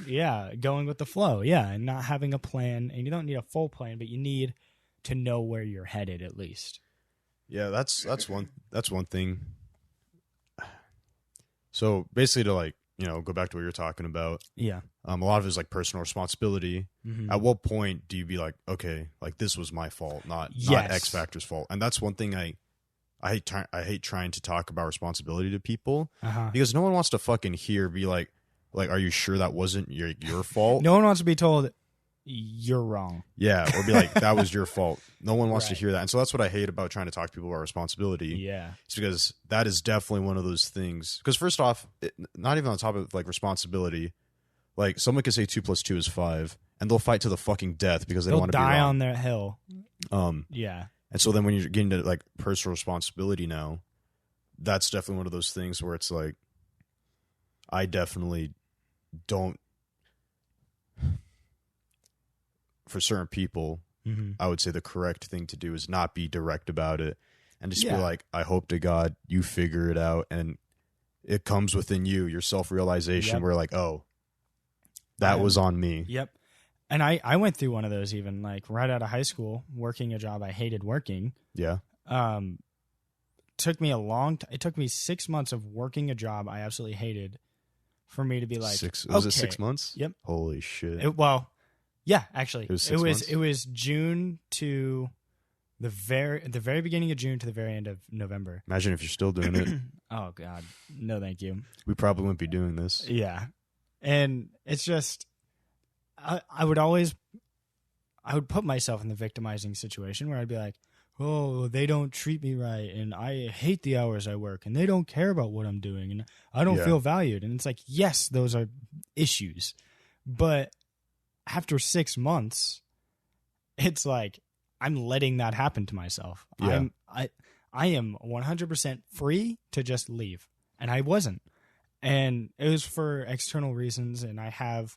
going with the flow, and not having a plan. And you don't need a full plan, but you need to know where you're headed at least. Yeah, that's one thing. So basically, to like, you know, go back to what you're talking about. Yeah. A lot of it is like personal responsibility. Mm-hmm. At what point do you be like, okay, like this was my fault, not X Factor's fault? And that's one thing I hate trying to talk about responsibility to people because no one wants to fucking be like, are you sure that wasn't your fault? No one wants to be told you're wrong. Yeah, or be like, that was your fault. No one wants to hear that. And so that's what I hate about trying to talk to people about responsibility. Yeah. It's because that is definitely one of those things. Because first off, not even on top of like responsibility, like someone could say 2 + 2 is 5 and they'll fight to the fucking death because they'll don't want to die on their hill. Yeah. And so then when you're getting to like personal responsibility now, that's definitely one of those things where it's like, I definitely don't, for certain people, I would say the correct thing to do is not be direct about it and just be like, I hope to God you figure it out. And it comes within you, your self-realization where like, oh, that was on me. Yep. And I went through one of those even like right out of high school, working a job I hated working. Yeah. Took me it took me 6 months of working a job I absolutely hated for me to be like, was it 6 months? Yep. Holy shit. Yeah, actually, it was June to the very beginning of June to the very end of November. Imagine if you're still doing it. Oh God, no, thank you. We probably wouldn't be doing this. Yeah, and it's just I would put myself in the victimizing situation where I'd be like, oh, they don't treat me right, and I hate the hours I work, and they don't care about what I'm doing, and I don't feel valued. And it's like, yes, those are issues, but after 6 months, it's like I'm letting that happen to myself. Yeah. I am 100% free to just leave, and I wasn't. And it was for external reasons, and I have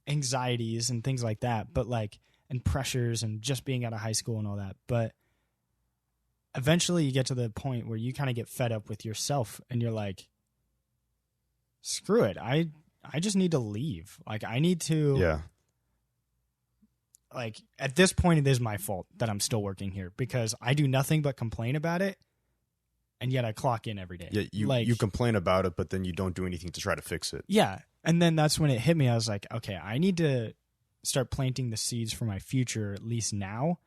anxieties and things like that, but like, and pressures and just being out of high school and all that. But eventually you get to the point where you kind of get fed up with yourself and you're like, screw it. I just need to leave. Like I need to, like at this point, it is my fault that I'm still working here because I do nothing but complain about it. And yet I clock in every day. Yeah. You complain about it, but then you don't do anything to try to fix it. Yeah. And then that's when it hit me. I was like, okay, I need to start planting the seeds for my future, at least now,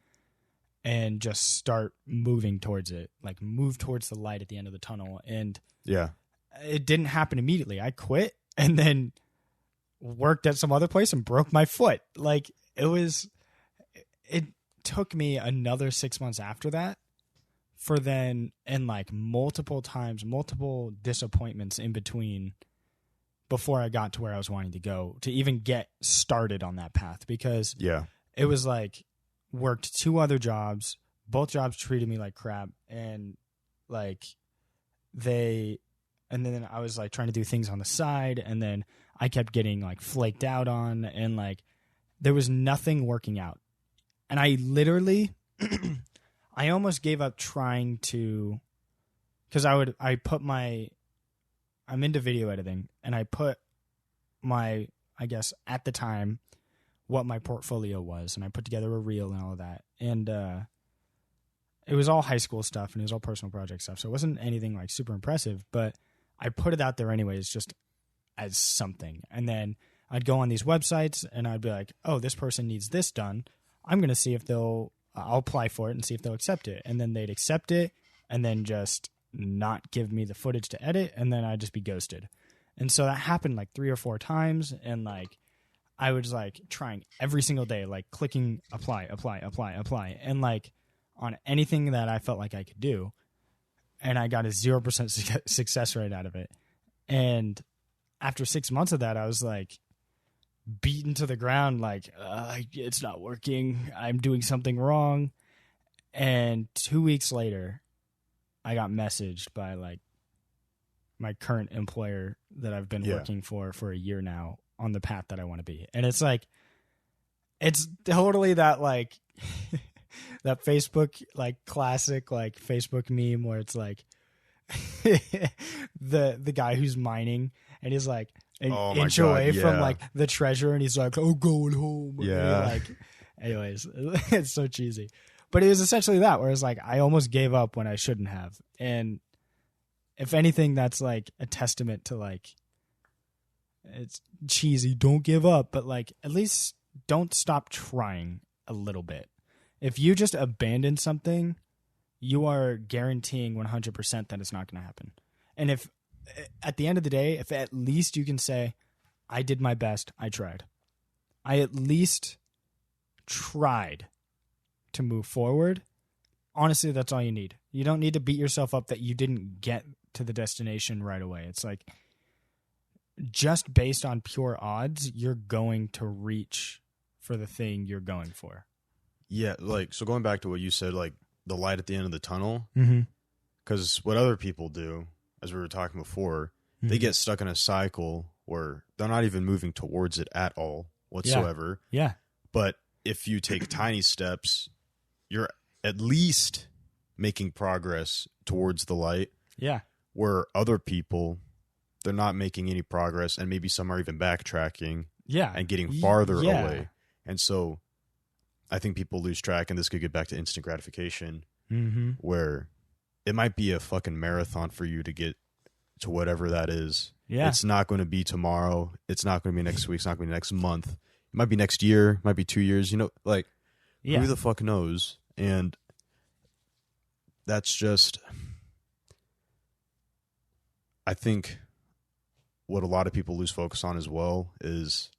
and just start moving towards it, like move towards the light at the end of the tunnel. And it didn't happen immediately. I quit and then worked at some other place and broke my foot. Like it took me another 6 months after that for then, and like multiple disappointments in between before I got to where I was wanting to go to even get started on that path, because it was like worked 2 other jobs, both jobs treated me like crap, and like and then I was like trying to do things on the side, and then I kept getting like flaked out on, and like there was nothing working out. And I literally I almost gave up trying to, because I'm into video editing, and I put my, I guess at the time, what my portfolio was, and I put together a reel and all of that. And it was all high school stuff, and it was all personal project stuff, so it wasn't anything like super impressive, but I put it out there anyways, just as something. And then I'd go on these websites, and I'd be like, oh, this person needs this done. I'm going to see if I'll apply for it and see if they'll accept it. And then they'd accept it, and then just not give me the footage to edit, and then I'd just be ghosted. And so that happened like 3 or 4 times, and like I was like trying every single day, like clicking apply, and like on anything that I felt like I could do, and I got a 0% success rate out of it. And after 6 months of that, I was like beaten to the ground, like it's not working, I'm doing something wrong. And 2 weeks later, I got messaged by like my current employer that I've been working for a year now on the path that I want to be. And it's like, it's totally that like that Facebook, like classic, like Facebook meme where it's like the guy who's mining and he's like an inch away from like the treasure, and he's like, oh, going home. Yeah. Like, Anyways, it's so cheesy. But it was essentially that, where it's like I almost gave up when I shouldn't have. And if anything, that's like a testament to like, it's cheesy, don't give up, but like at least don't stop trying a little bit. If you just abandon something, you are guaranteeing 100% that it's not going to happen. And if at the end of the day, if at least you can say, I did my best, I tried. I at least tried to move forward. Honestly, that's all you need. You don't need to beat yourself up that you didn't get to the destination right away. It's like just based on pure odds, you're going to reach for the thing you're going for. Yeah, like, so going back to what you said, like the light at the end of the tunnel, Mm-hmm. because what other people do, as we were talking before, they get stuck in a cycle where they're not even moving towards it at all whatsoever. Yeah. But if you take tiny steps, you're at least making progress towards the light. Yeah. Where other people, they're not making any progress, and maybe some are even backtracking. Yeah. And getting farther away. And so I think people lose track, and this could get back to instant gratification, where it might be a fucking marathon for you to get to whatever that is. Yeah. It's not going to be tomorrow. It's not going to be next week. It's not going to be next month. It might be next year. It might be 2 years. You know, like, who the fuck knows? And that's just, I think what a lot of people lose focus on as well is,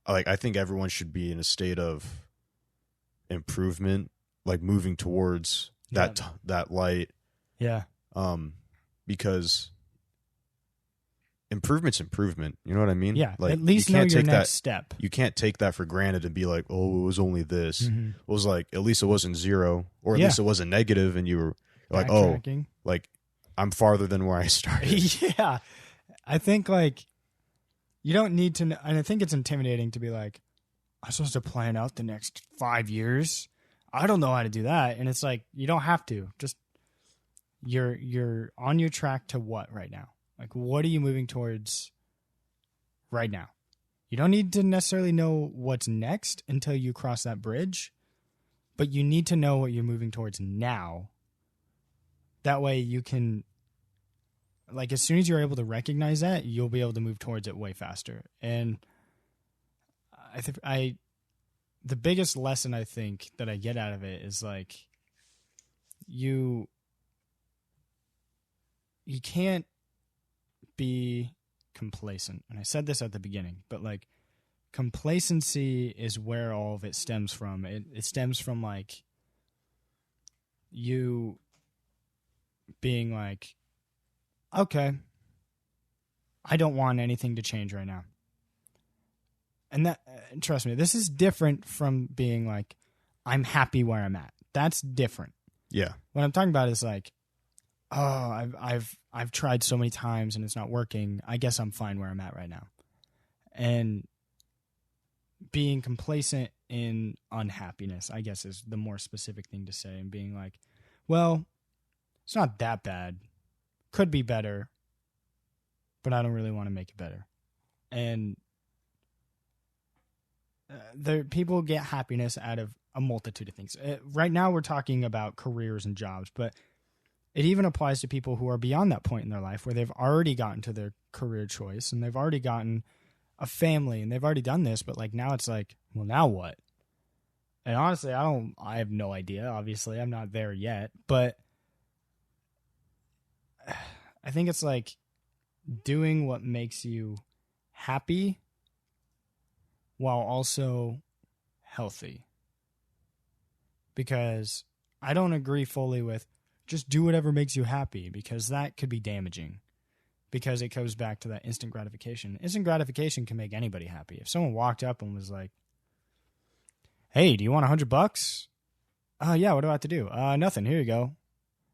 like, I think everyone should be in a state of improvement, like moving towards that light. Yeah. Because improvement's improvement. You know what I mean? Yeah. Like, at least know your next step. You can't take that for granted and be like, oh, it was only this. It was like, at least it wasn't zero, or at least it wasn't negative, and you were like, oh, like, I'm farther than where I started. Yeah. I think, like, you don't need to, and I think it's intimidating to be like, I'm supposed to plan out the next 5 years. I don't know how to do that. And it's like, you don't have to. Just, you're on your track to what right now? Like, what are you moving towards right now? You don't need to necessarily know what's next until you cross that bridge, but you need to know what you're moving towards now. That way you can, like, as soon as you're able to recognize that, you'll be able to move towards it way faster. And I think the biggest lesson I think that I get out of it is, like, you can't be complacent. And I said this at the beginning, but, like, complacency is where all of it stems from. It stems from, like, you being like, okay, I don't want anything to change right now. And that, trust me, this is different from being like, I'm happy where I'm at. That's different. Yeah. What I'm talking about is like, oh, I've tried so many times and it's not working. I guess I'm fine where I'm at right now. And being complacent in unhappiness, I guess, is the more specific thing to say. And being like, well, it's not that bad. Could be better, but I don't really want to make it better. And people get happiness out of a multitude of things. Right now we're talking about careers and jobs, but it even applies to people who are beyond that point in their life where they've already gotten to their career choice and they've already gotten a family and they've already done this, but like now it's like, well, now what? And honestly, I have no idea. Obviously, I'm not there yet, but I think it's like doing what makes you happy while also healthy. Because I don't agree fully with just do whatever makes you happy, because that could be damaging. Because it goes back to that instant gratification. Instant gratification can make anybody happy. If someone walked up and was like, hey, do you want $100? Yeah, what do I have to do? Nothing. Here you go.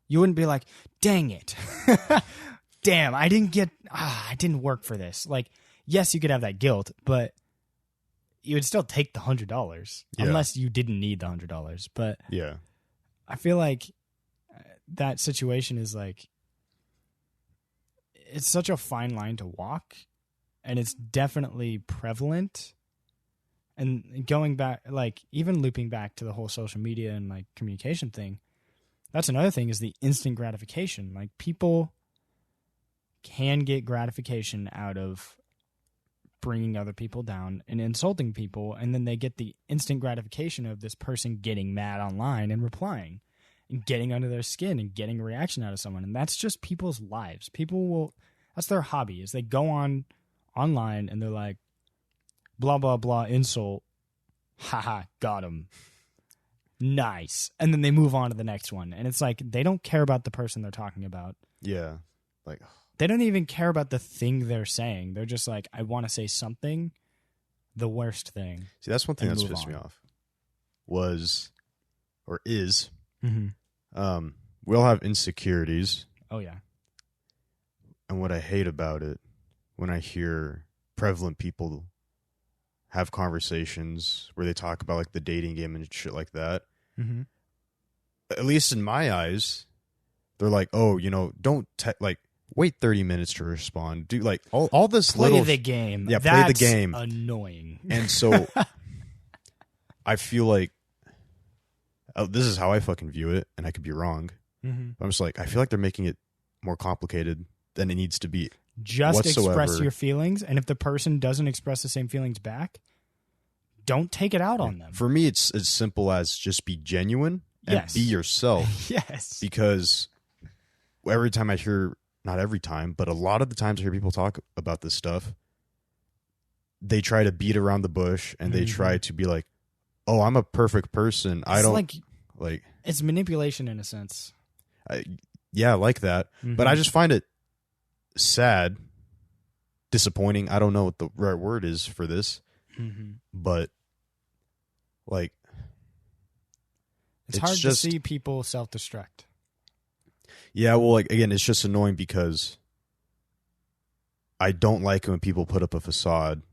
You wouldn't be like, dang it. Damn, I didn't work for this. Like, yes, you could have that guilt, but you would still take the $100 unless you didn't need the $100. But yeah, I feel like that situation is like, it's such a fine line to walk, and it's definitely prevalent. And going back, like even looping back to the whole social media and like communication thing, that's another thing is the instant gratification. Like people can get gratification out of bringing other people down and insulting people, and then they get the instant gratification of this person getting mad online and replying and getting under their skin and getting a reaction out of someone. And that's just people's lives. People will, that's their hobby, is they go online and they're like, blah, blah, blah, insult. Haha, got him. Nice. And then they move on to the next one. And it's like, they don't care about the person they're talking about. Yeah. Like, they don't even care about the thing they're saying. They're just like, I want to say something, the worst thing. See, that's one thing that's pissed me off. Is. Mm-hmm. We all have insecurities. Oh, yeah. And what I hate about it, when I hear prevalent people have conversations where they talk about like the dating game and shit like that, mm-hmm. At least in my eyes, they're like, oh, don't wait 30 minutes to respond. Do like all this play the game. Yeah, play the game. Annoying. And so I feel like this is how I fucking view it, and I could be wrong. Mm-hmm. I'm just like, I feel like they're making it more complicated than it needs to be. Just whatsoever. Express your feelings, and if the person doesn't express the same feelings back, don't take it out on them. For me, it's as simple as just be genuine and be yourself. Yes. Because every time I hear, not every time, but a lot of the times I hear people talk about this stuff, they try to beat around the bush and they try to be like, oh, I'm a perfect person. I don't like it's manipulation in a sense. Yeah, like that. Mm-hmm. But I just find it sad, disappointing. I don't know what the right word is for this, but like it's hard to see people self-destruct. Yeah, well, like again, it's just annoying because I don't like when people put up a facade.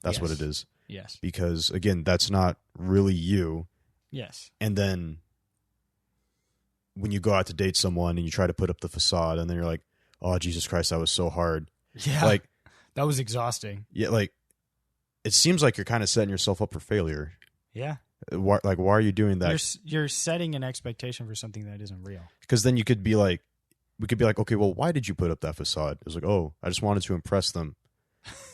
That's what it is. Yes. Because again, that's not really you. Yes. And then when you go out to date someone and you try to put up the facade, and then you're like, oh, Jesus Christ, that was so hard. Yeah. Like, that was exhausting. Yeah, like, it seems like you're kind of setting yourself up for failure. Yeah. Why are you doing that? You're setting an expectation for something that isn't real. Because then we could be like, okay, well, why did you put up that facade? It was like, oh, I just wanted to impress them.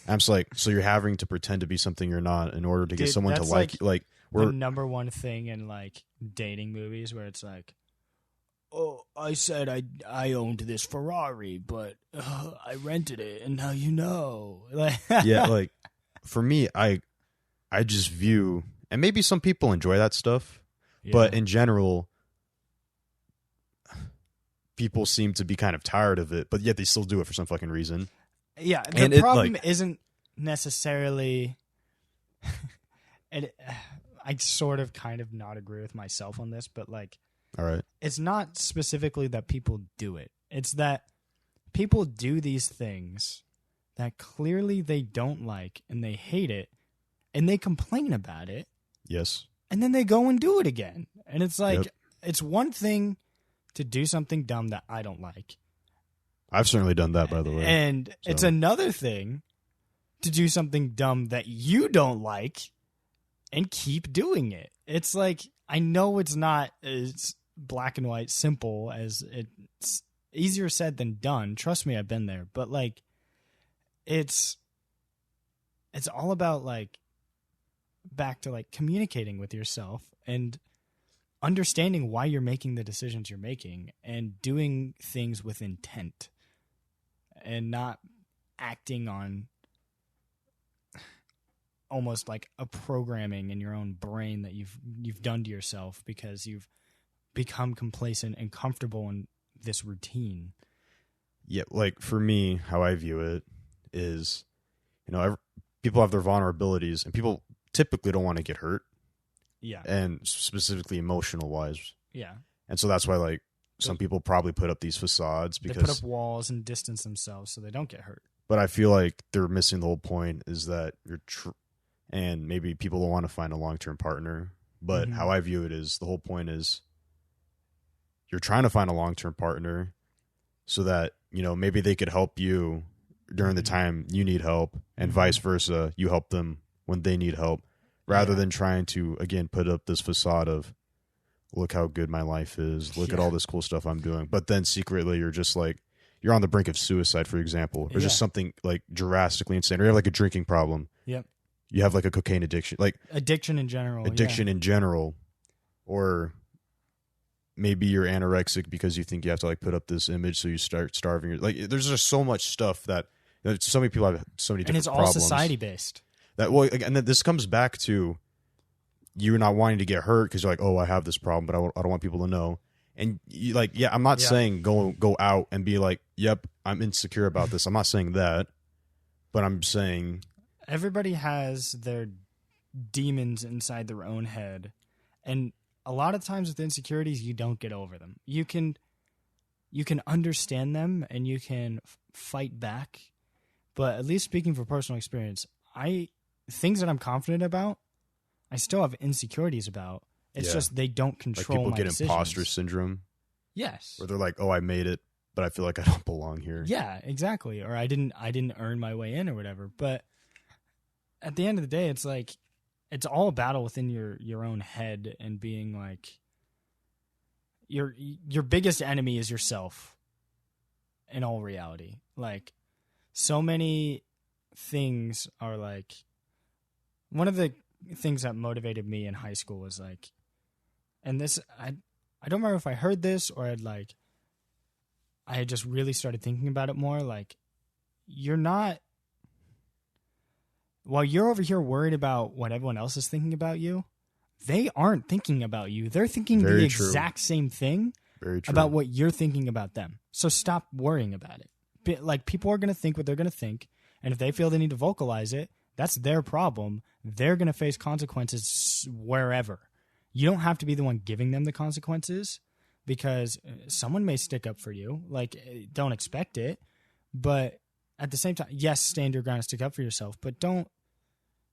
I'm just like, so you're having to pretend to be something you're not in order to get someone to like you. Like, we're the number one thing in like dating movies where it's like, oh, I said I owned this Ferrari, but I rented it, and now you know. Yeah, like for me, I just view, and maybe some people enjoy that stuff, but in general, people seem to be kind of tired of it, but yet they still do it for some fucking reason. Yeah, the problem isn't necessarily. I sort of kind of not agree with myself on this, but like, all right, it's not specifically that people do it. It's that people do these things that clearly they don't like and they hate it, and they complain about it. Yes, and then they go and do it again, and it's like it's one thing to do something dumb that I don't like. I've certainly done that, by the way. And it's another thing to do something dumb that you don't like and keep doing it. It's like, I know it's not as black and white simple as it's easier said than done. Trust me, I've been there. But like, it's all about like back to like communicating with yourself and understanding why you're making the decisions you're making and doing things with intent. And not acting on almost like a programming in your own brain that you've done to yourself because you've become complacent and comfortable in this routine. Yeah, like for me, how I view it is, people have their vulnerabilities, and people typically don't want to get hurt. Yeah, and specifically emotional wise. Yeah, and so that's why like. Some people probably put up these facades because they put up walls and distance themselves so they don't get hurt. But I feel like they're missing the whole point is that you're and maybe people don't want to find a long-term partner. But how I view it is the whole point is you're trying to find a long-term partner so that, maybe they could help you during the time you need help and vice versa. You help them when they need help rather than trying to, again, put up this facade of, look how good my life is, look at all this cool stuff I'm doing. But then secretly you're just like, you're on the brink of suicide, for example, or just something like drastically insane, or you have like a drinking problem. Yep. You have like a cocaine addiction, like addiction in general. Or maybe you're anorexic because you think you have to like put up this image, so you start starving. Like, there's just so much stuff that so many people have so many different problems. And it's all society based. That, well, and then this comes back to you not wanting to get hurt because you're like, oh, I have this problem, but I don't want people to know. And you like, I'm not saying go out and be like, yep, I'm insecure about this. I'm not saying that, but I'm saying everybody has their demons inside their own head, and a lot of times with insecurities, you don't get over them. You can understand them and you can fight back, but at least speaking for personal experience, things that I'm confident about, I still have insecurities about. It's just they don't control my decisions. Like people get imposter syndrome. Yes. Where they're like, oh, I made it, but I feel like I don't belong here. Yeah, exactly. Or I didn't earn my way in or whatever. But at the end of the day, it's like, it's all a battle within your own head, and being like, your biggest enemy is yourself in all reality. Like, so many things are like, one of the things that motivated me in high school was like, and this, I don't remember if I heard this or I had just really started thinking about it more. Like, while you're over here worried about what everyone else is thinking about you, they aren't thinking about you. They're thinking the exact same thing about what you're thinking about them. So stop worrying about it. Like, people are going to think what they're going to think, and if they feel they need to vocalize it, that's their problem. They're going to face consequences wherever. You don't have to be the one giving them the consequences, because someone may stick up for you. Like, don't expect it, but at the same time, yes, stand your ground and stick up for yourself, but don't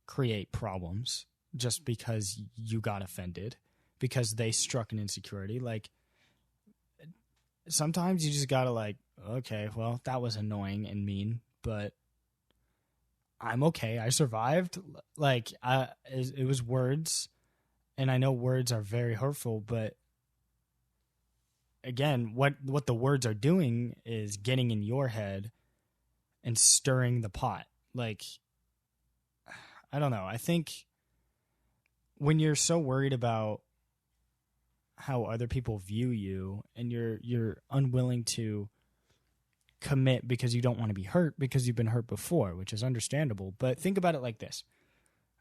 create problems just because you got offended, because they struck an insecurity. Like, sometimes you just gotta like, okay, well, that was annoying and mean, but I'm okay. I survived. Like, it was words, and I know words are very hurtful, but again, what the words are doing is getting in your head and stirring the pot. Like, I don't know. I think when you're so worried about how other people view you, and you're unwilling to commit because you don't want to be hurt because you've been hurt before, which is understandable. But think about it like this,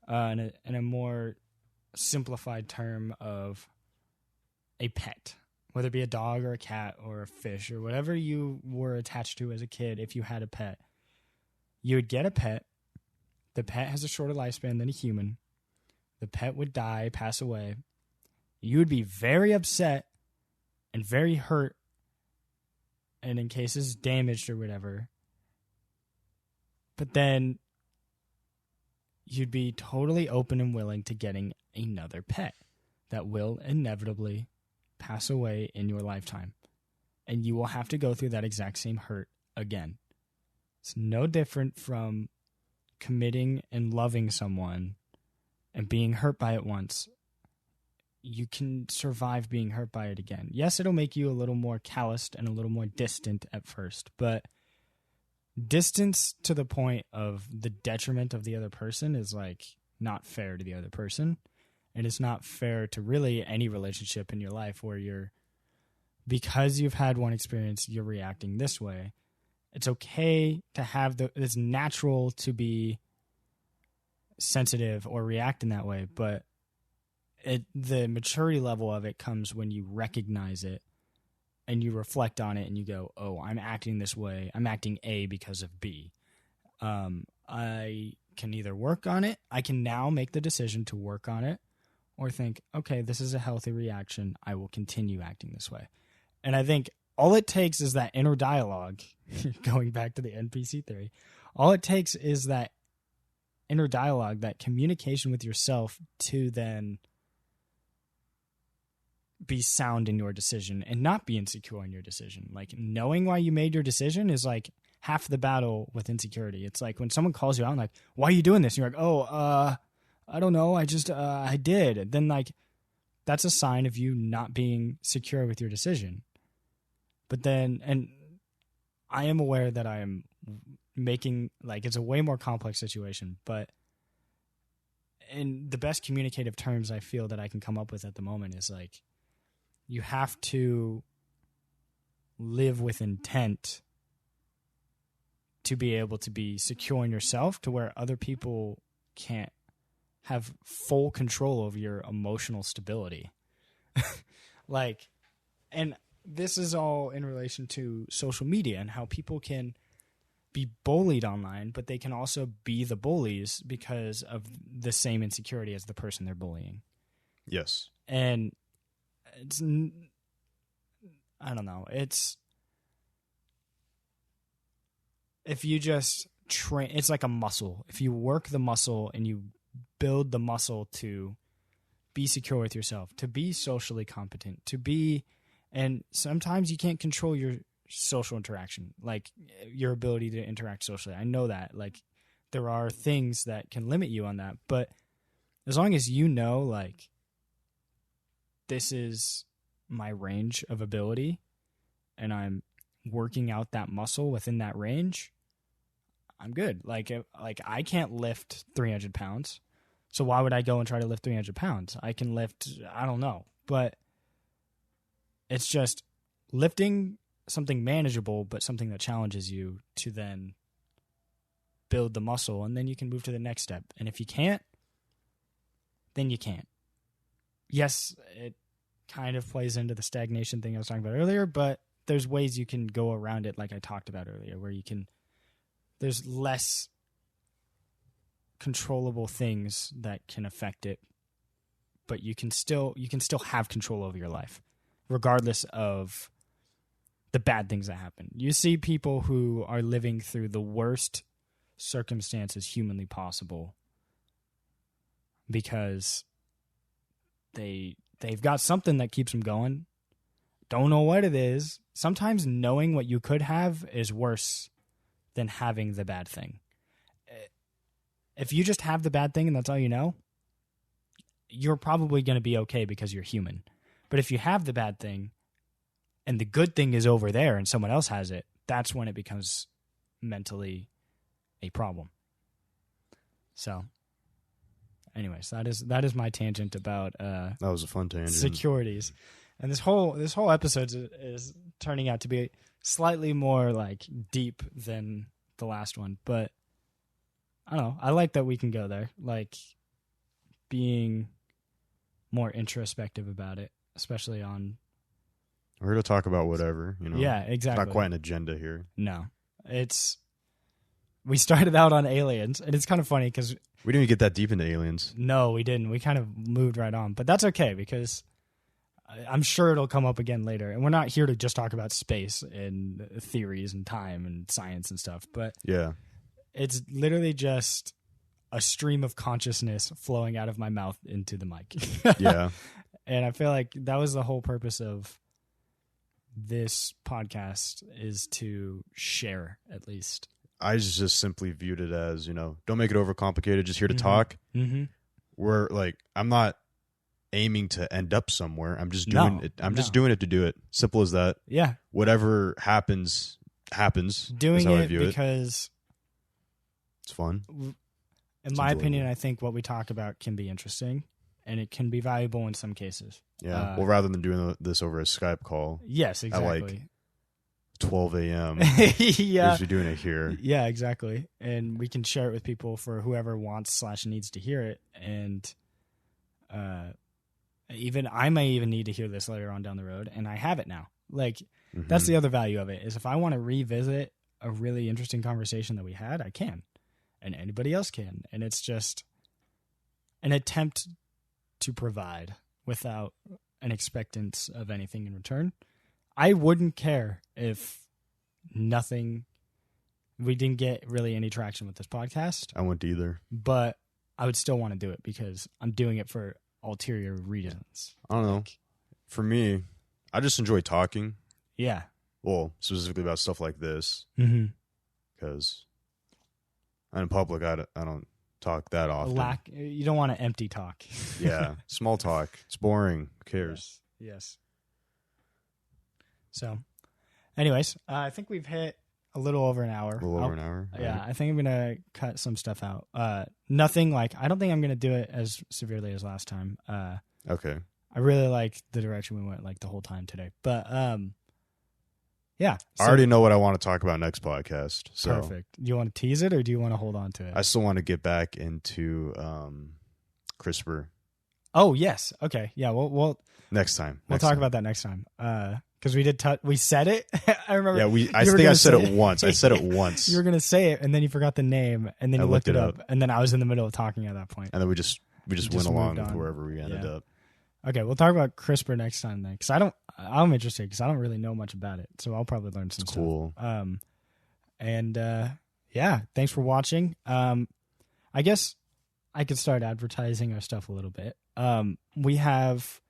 in a more simplified term of a pet, whether it be a dog or a cat or a fish or whatever you were attached to as a kid. If you had a pet, you would get a pet. The pet has a shorter lifespan than a human. The pet would die, pass away. You would be very upset and very hurt, and in cases damaged or whatever. But then you'd be totally open and willing to getting another pet that will inevitably pass away in your lifetime. And you will have to go through that exact same hurt again. It's no different from committing and loving someone and being hurt by it once. You can survive being hurt by it again. Yes, it'll make you a little more calloused and a little more distant at first, but distance to the point of the detriment of the other person is like not fair to the other person. And it's not fair to really any relationship in your life where because you've had one experience, you're reacting this way. It's okay to have it's natural to be sensitive or react in that way, but the maturity level of it comes when you recognize it and you reflect on it and you go, oh, I'm acting this way. I'm acting A because of B. I can either work on it. I can now make the decision to work on it, or think, okay, this is a healthy reaction. I will continue acting this way. And I think all it takes is that inner dialogue, going back to the NPC theory, all it takes is that inner dialogue, that communication with yourself to then be sound in your decision and not be insecure in your decision. Like, knowing why you made your decision is like half the battle with insecurity. It's like when someone calls you out and like, why are you doing this? And you're like, I don't know. I just, I did. Then, like, that's a sign of you not being secure with your decision. But then, and I am aware that I am making, like, it's a way more complex situation, but in the best communicative terms I feel that I can come up with at the moment is, like, you have to live with intent to be able to be secure in yourself to where other people can't have full control over your emotional stability. Like, and this is all in relation to social media and how people can be bullied online, but they can also be the bullies because of the same insecurity as the person they're bullying. Yes. And it's, I don't know. It's, if you just train, it's like a muscle. If you work the muscle and you build the muscle to be secure with yourself, to be socially competent, to be, and sometimes you can't control your social interaction, like your ability to interact socially. I know that, like, there are things that can limit you on that, but as long as you know, like, this is my range of ability and I'm working out that muscle within that range, I'm good. Like I can't lift 300 pounds. So why would I go and try to lift 300 pounds? I can lift, I don't know. But it's just lifting something manageable, but something that challenges you to then build the muscle, and then you can move to the next step. And if you can't, then you can't. Yes, it kind of plays into the stagnation thing I was talking about earlier, but there's ways you can go around it, like I talked about earlier, where you can, there's less controllable things that can affect it, but you can still have control over your life, regardless of the bad things that happen. You see people who are living through the worst circumstances humanly possible because they've got something that keeps them going. Don't know what it is. Sometimes knowing what you could have is worse than having the bad thing. If you just have the bad thing and that's all you know, you're probably going to be okay because you're human. But if you have the bad thing and the good thing is over there and someone else has it, that's when it becomes mentally a problem. So, anyways, that is my tangent about that was a fun tangent. Securities. And this whole episode is turning out to be slightly more like deep than the last one, but I don't know. I like that we can go there, like being more introspective about it, especially on. We're going to talk about whatever, you know. Yeah, exactly. It's not quite an agenda here. No, we started out on aliens, and it's kind of funny because we didn't even get that deep into aliens. No, we didn't. We kind of moved right on, but that's okay because I'm sure it'll come up again later. And we're not here to just talk about space and theories and time and science and stuff, but yeah. It's literally just a stream of consciousness flowing out of my mouth into the mic. Yeah. And I feel like that was the whole purpose of this podcast, is to share, at least. I just simply viewed it as, you know, don't make it overcomplicated, just here to talk. Mm-hmm. We're like, I'm not aiming to end up somewhere. I'm just doing it. I'm just doing it to do it. Simple as that. Yeah. Whatever happens. Doing it because it's fun. In my opinion, I think what we talk about can be interesting, and it can be valuable in some cases. Yeah. Well, rather than doing this over a Skype call. Yes, exactly. At like 12 a.m. Yeah. We're doing it here. Yeah, exactly. And we can share it with people for whoever wants / needs to hear it. And even I may even need to hear this later on down the road, and I have it now. Like, that's the other value of it, is if I want to revisit a really interesting conversation that we had, I can. And anybody else can. And it's just an attempt to provide without an expectance of anything in return. I wouldn't care if we didn't get really any traction with this podcast. I wouldn't either. But I would still want to do it because I'm doing it for ulterior reasons. I don't know. For me, I just enjoy talking. Yeah. Well, specifically about stuff like this. Mm-hmm. Because in public, I don't talk that often. You don't want to empty talk. Yeah, small talk. It's boring. Who cares? Yes. So, anyways, I think we've hit a little over an hour. A little over an hour? Yeah, I think I'm going to cut some stuff out. Nothing like, I don't think I'm going to do it as severely as last time. Okay. I really like the direction we went like the whole time today. But, yeah. So, I already know what I want to talk about next podcast. So. Perfect. Do you want to tease it or do you want to hold on to it? I still want to get back into CRISPR. Oh, yes. Okay. Yeah, we'll next time. We'll talk about that next time. Because we said it. I remember. Yeah, I think I said it once. I said it once. You were gonna say it, and then you forgot the name, and then you looked it up, and then I was in the middle of talking at that point. And then we just went along with wherever we ended up. Okay, we'll talk about CRISPR next time then, because I'm interested because I don't really know much about it, so I'll probably learn some stuff. Cool. Yeah, thanks for watching. I guess I could start advertising our stuff a little bit. We have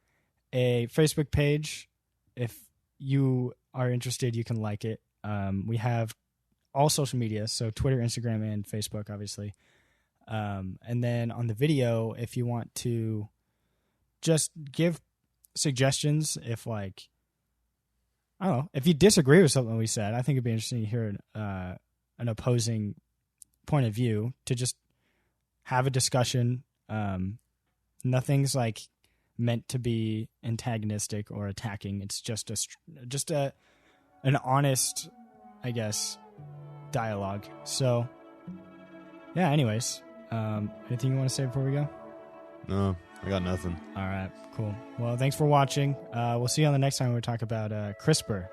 a Facebook page. If you are interested, you can like it. We have all social media, so Twitter, Instagram, and Facebook, obviously. And then on the video, if you want to just give suggestions, if like, I don't know, if you disagree with something we said, I think it'd be interesting to hear an opposing point of view, to just have a discussion. Nothing's like meant to be antagonistic or attacking. It's just an honest, I guess, dialogue. So yeah, anyways, anything you want to say before we go? No, I got nothing. All right, cool. Well, thanks for watching. We'll see you on the next time we talk about CRISPR.